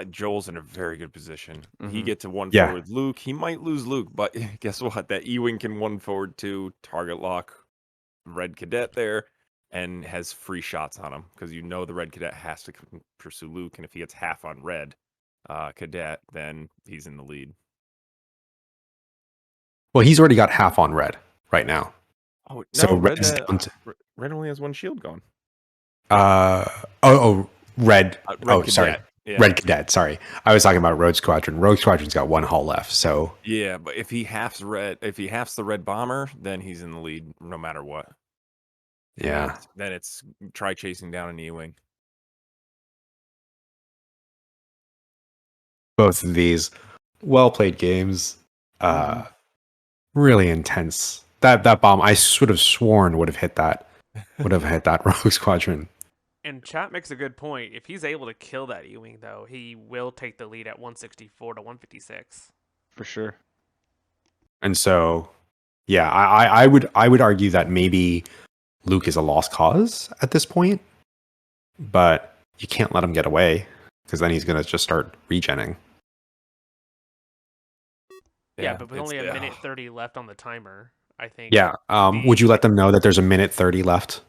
Joel's in a very good position. He Mhm. gets to 1 Yeah. forward Luke. He might lose Luke, but guess what? That E-Wing can 1 forward too. Target lock Red Cadet there and has free shots on him because you know the Red Cadet has to pursue Luke, and if he gets half on Red Cadet, then he's in the lead. Well, he's already got half on red right now. Oh So no, red's down to Red only has 1 shield going. red. Red Sorry. Cadet. Yeah. Red Cadet. Sorry. I was talking about Rogue Squadron. Rogue Squadron's got 1 hull left. So Yeah, but if he halves the Red Bomber, then he's in the lead no matter what. yeah. Then it's try chasing down an E-Wing. Both of these well played games. Really intense. That bomb I would have sworn would have hit that Rogue Squadron. And Chat makes a good point. If he's able to kill that E-Wing, though, he will take the lead at 164 to 156. For sure. And so, yeah, I would argue that maybe Luke is a lost cause at this point, but you can't let him get away because then he's gonna just start regenning. Yeah, but with only a minute 30 left on the timer, I think. Yeah. Would you let them know that there's a minute 30 left?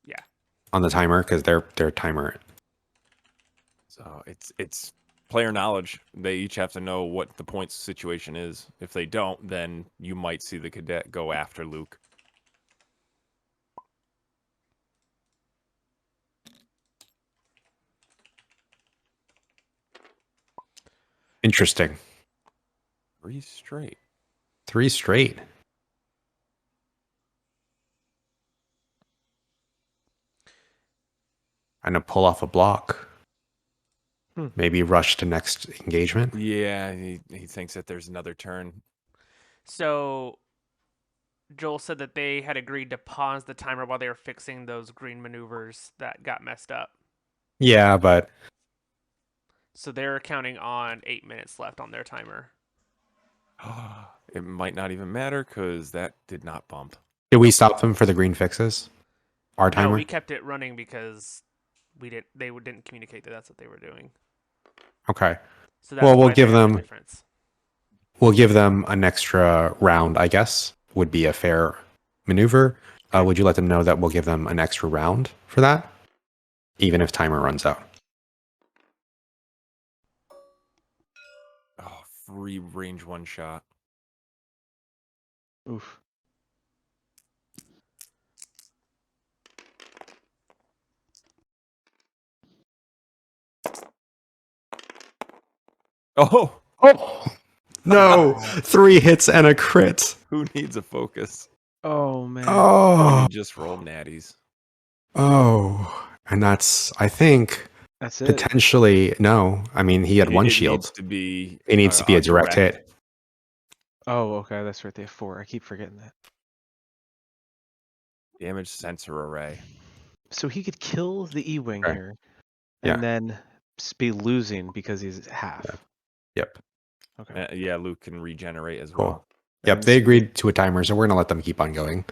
Yeah. On the timer because their timer. So it's player knowledge. They each have to know what the points situation is. If they don't, then you might see the cadet go after Luke. Interesting. 3 straight. 3 straight. Trying to pull off a block. Hmm. Maybe rush to next engagement. Yeah, he thinks that there's another turn. So Joel said that they had agreed to pause the timer while they were fixing those green maneuvers that got messed up. Yeah, but So they're counting on 8 minutes left on their timer. It might not even matter because that did not bump. did we stop them for the green fixes? Our No, timer? we kept it running because they didn't communicate that that's what they were doing. Okay. So that's Well, why they have the difference. we'll give them an extra round, I guess, would be a fair maneuver. Okay. Would you let them know that we'll give them an extra round for that? Even if timer runs out. Oh, free range one shot. Oof. Oh, Oh no! 3 hits and a crit. who needs a focus? Oh man. When Oh, you just roll natties. oh, and that's I think That's it. potentially no. I mean, he had one It shield. needs to be. It needs to be a direct hit. Oh, okay. That's right. They have 4. I keep forgetting that. Damage sensor array. So he could kill the E-wing Okay. here, Yeah. and then be losing because he's half. Yeah. Yep. Okay. Yeah, Luke can regenerate as Cool. well. Yep. And They agreed to a timer, so we're gonna let them keep on going.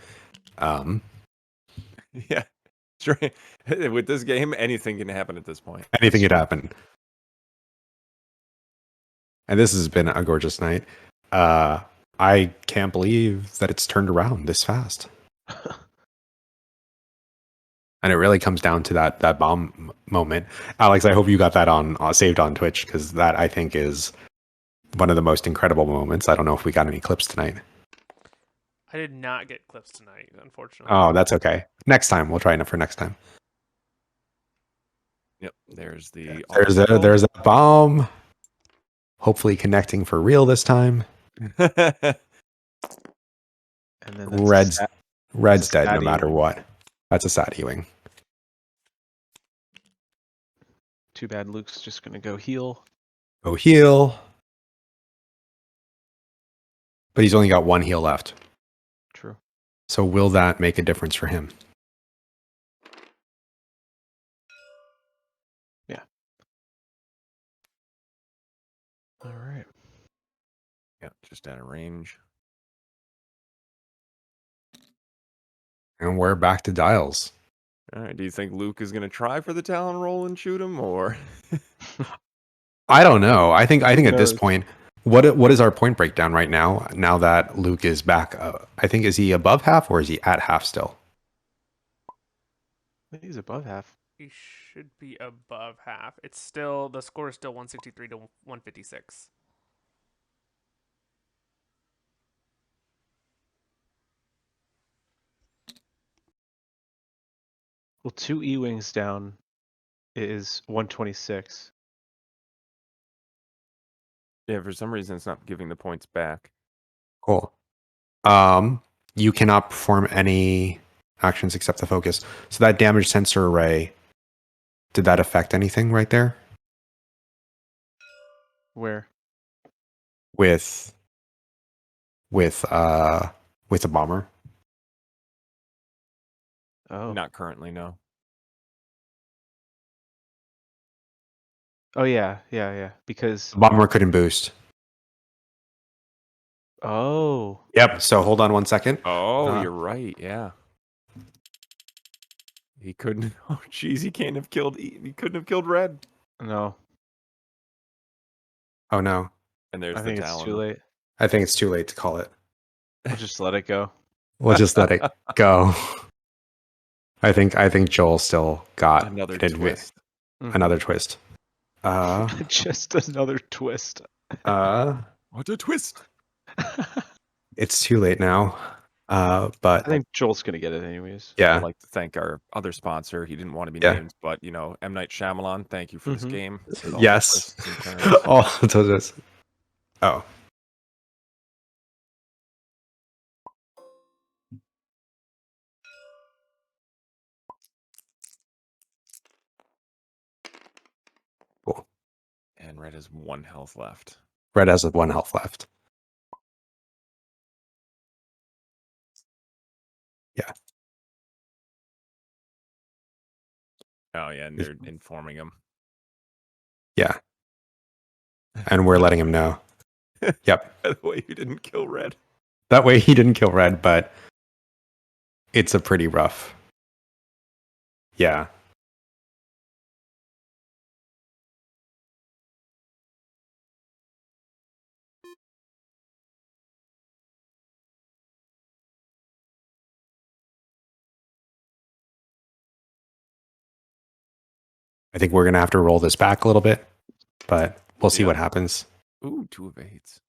Yeah, sure. With this game, anything can happen at this point. Anything could happen. And this has been a gorgeous night. I can't believe that it's turned around this fast. And it really comes down to that bomb moment. Alex, I hope you got that on saved on Twitch, because that I think is one of the most incredible moments. I don't know if we got any clips tonight. I did not get clips tonight, unfortunately. Oh, that's okay. Next time we'll try it for next time. Yep, there's the. There's a bomb. Hopefully connecting for real this time. and then that's Red's dead sad no matter E-wing. what. That's a sad Ewing. Too bad Luke's just gonna go heal. Go heal. But he's only got 1 heal left. True. So will that make a difference for him? Yeah. All right. Yeah, just out of range. And we're back to dials. All right. Do you think Luke is going to try for the Talon roll and shoot him, or? I don't know. I think Who at this knows? point, what is our point breakdown right now? Now that Luke is back, I think is he above half or is he at half still? I think he's above half. He should be above half. It's still the score is still 163 to 156. Well, 2 E-wings down is 126. Yeah, for some reason it's not giving the points back. Cool. You cannot perform any actions except the focus. So that damage sensor array, did that affect anything right there Where? with the bomber? Oh. Not currently, no. Oh yeah, yeah. Because The bomber couldn't boost. oh, Yep. So hold on 1 second. Oh, you're right. Yeah. He couldn't. Oh, jeez, he can't have killed. He couldn't have killed Red. no, Oh no. And there's I the think it's Talon. too late. I think it's too late to call it. We'll just let it go. We'll just let it go. I think Joel still got Another an twist. another twist. Just another twist. What a twist! It's too late now. But I think Joel's gonna get it anyways. yeah, I'd like to thank our other sponsor. He didn't want to be Yeah. named, but M. Night Shyamalan, thank you for this Mhm. game. With all the yes. twists and turns. All this. Oh, red has 1 health left. Red has 1 health left. Yeah. Oh yeah, and they're informing him. Yeah. And we're letting him know. Yep. By the way, you didn't kill red. That way he didn't kill red, but it's a pretty rough. Yeah. I think we're going to have to roll this back a little bit, but we'll see what happens. Ooh, 2 evades.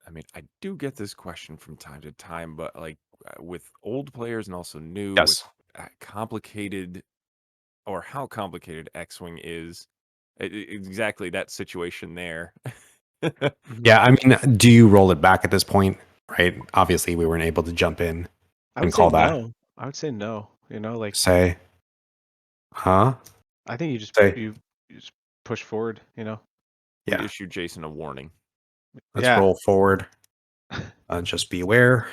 I mean, I do get this question from time to time, but like with old players and also new, Yes. with complicated or how complicated X-Wing is, exactly that situation there. Yeah, I mean, do you roll it back at this point? Right? Obviously, we weren't able to jump in I and would say call that. no. I would say no. You know, like Say, huh? I think you Say, just push forward. You know. We yeah. issue Jason a warning. Let's Yeah. roll forward. Just be aware.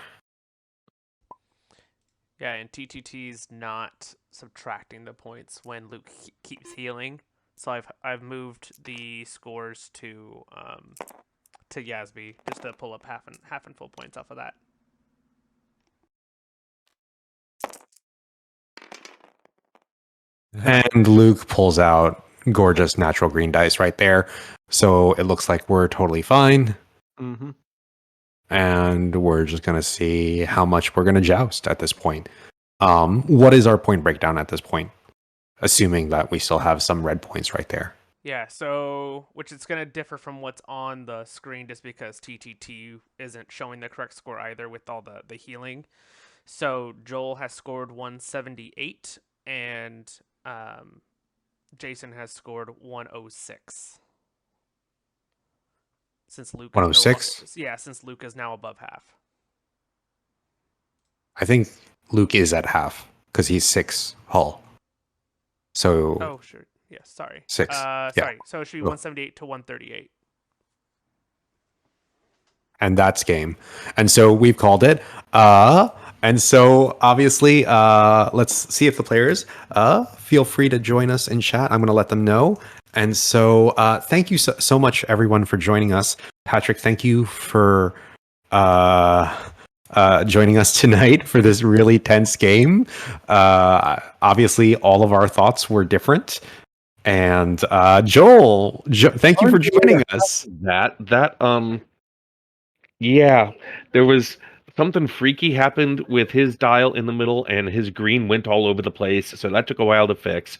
Yeah, and TTT's not subtracting the points when Luke keeps healing. So I've moved the scores to Yasby just to pull up half and full points off of that. And Luke pulls out gorgeous natural green dice right there. So it looks like we're totally fine. Mm-hmm. And we're just going to see how much we're going to joust at this point. What is our point breakdown at this point? Assuming that we still have some red points right there. Yeah, so which is going to differ from what's on the screen just because TTT isn't showing the correct score either with all the healing. So Joel has scored 178 and Jason has scored 106. Since Luke is 106? since Luke is now above half. I think Luke is at half because he's 6 hull. So Oh, sure. Yeah, sorry. 6. Sorry. Yeah. So it should be 178 to 138. And that's game. And so we've called it. And so obviously, let's see if the players feel free to join us in chat. I'm going to let them know. And so thank you so much, everyone, for joining us. Patrick, thank you for joining us tonight for this really tense game. Obviously, all of our thoughts were different. And Joel, thank you for joining us. Yeah, there was something freaky happened with his dial in the middle, and his green went all over the place. So that took a while to fix,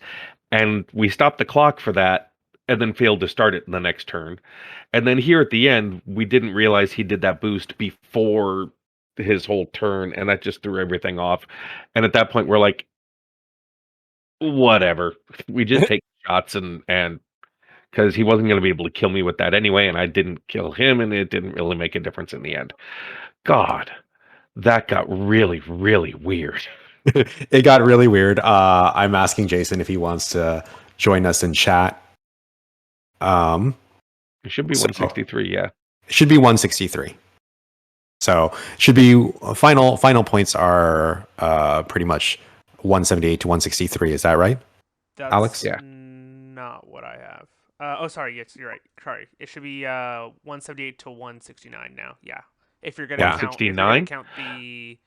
and we stopped the clock for that, and then failed to start it in the next turn. And then here at the end, we didn't realize he did that boost before his whole turn, and that just threw everything off. And at that point, we're like, whatever. We just take shots and because he wasn't going to be able to kill me with that anyway, and I didn't kill him, and it didn't really make a difference in the end. God, that got really, really weird. It got really weird. I'm asking Jason if he wants to join us in chat. It should be 163, yeah. It should be 163. So should be final points are pretty much 178 to 163. Is that right? That's Alex? Yeah. Not what I have. Sorry. Yes, you're right. Sorry. It should be 178 to 169 now. Yeah. If you're gonna count, if you're gonna count the,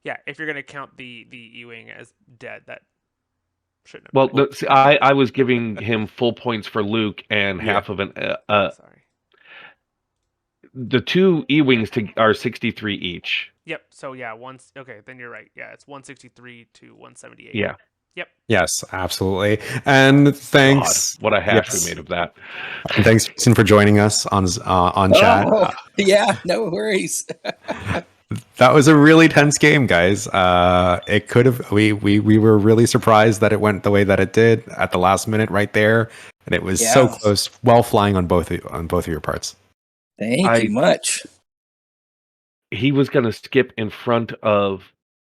if you're gonna count the E-wing as dead, that shouldn't have. Well, see, I was giving him full points for Luke and half of an. Sorry. The 2 E-wings are 63 each. Yep. So yeah, okay, then you're right. Yeah, it's 163 to 178. Yeah. Yep. Yes, absolutely. And thanks. God, what a hash we made of that. And thanks, Jason, for joining us on chat. Yeah, no worries. That was a really tense game, guys. It could have. We were really surprised that it went the way that it did at the last minute, right there, and it was so close. Well, flying on both of your parts. Thank you much. He was going to skip in front of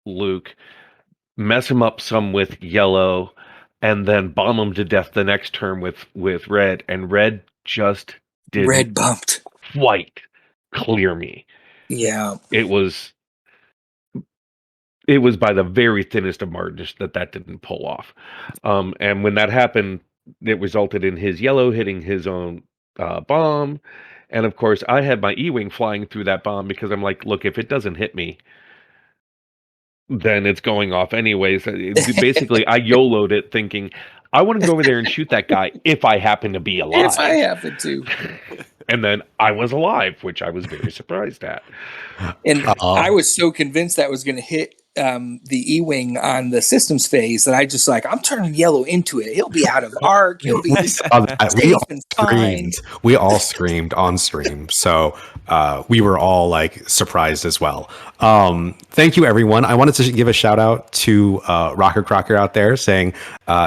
Luke, mess him up some with yellow, and then bomb him to death the next turn with red, and red just didn't Red bumped. quite clear me. Yeah. It was by the very thinnest of margins that didn't pull off. And when that happened, it resulted in his yellow hitting his own bomb. And of course, I had my E-Wing flying through that bomb because I'm like, look, if it doesn't hit me, then it's going off anyways. Basically, I YOLO'd it thinking, I want to go over there and shoot that guy if I happen to be alive. If I happen to. And then I was alive, which I was very surprised at. And I was so convinced that was going to hit the E-Wing on the systems phase that I just like, I'm turning yellow into it. He'll be out of arc. He'll be We saw that. safe and fine. We all screamed on stream. So we were all like surprised as well. Thank you, everyone. I wanted to give a shout out to Rocker Crocker out there saying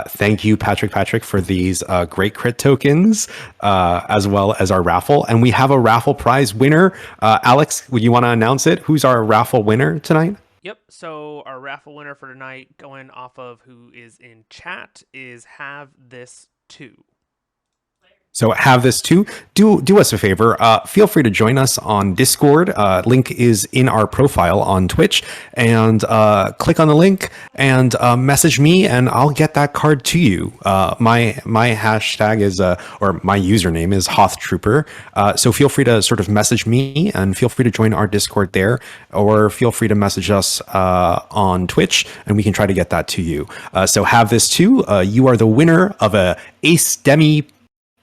thank you, Patrick, for these great crit tokens, as well as our raffle. And we have a raffle prize winner. Alex, would you want to announce it? Who's our raffle winner tonight? Yep, so our raffle winner for tonight, going off of who is in chat, is Have This Too. So have this too. Do us a favor. Feel free to join us on Discord. Link is in our profile on Twitch, and click on the link and message me, and I'll get that card to you. My hashtag is or my username is Hoth Trooper. So feel free to sort of message me, and feel free to join our Discord there, or feel free to message us on Twitch, and we can try to get that to you. So have this too. You are the winner of a Ace Demi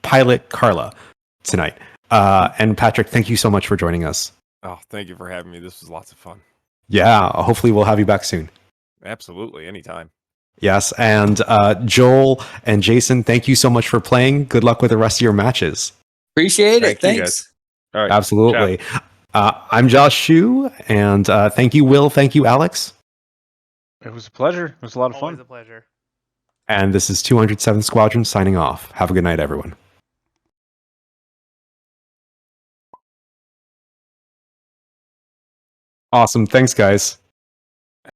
Pilot Carla tonight. And Patrick, thank you so much for joining us. Oh, thank you for having me. This was lots of fun. Yeah, hopefully we'll have you back soon. Absolutely, anytime. Yes, and Joel and Jason, thank you so much for playing. Good luck with the rest of your matches. Appreciate it. Thank you, Thanks. All right. Absolutely. I'm Josh Shu, and thank you, Will. Thank you, Alex. It was a pleasure. It was a lot of Always fun. a pleasure. And this is 207 Squadron signing off. Have a good night, everyone. Awesome. Thanks, guys.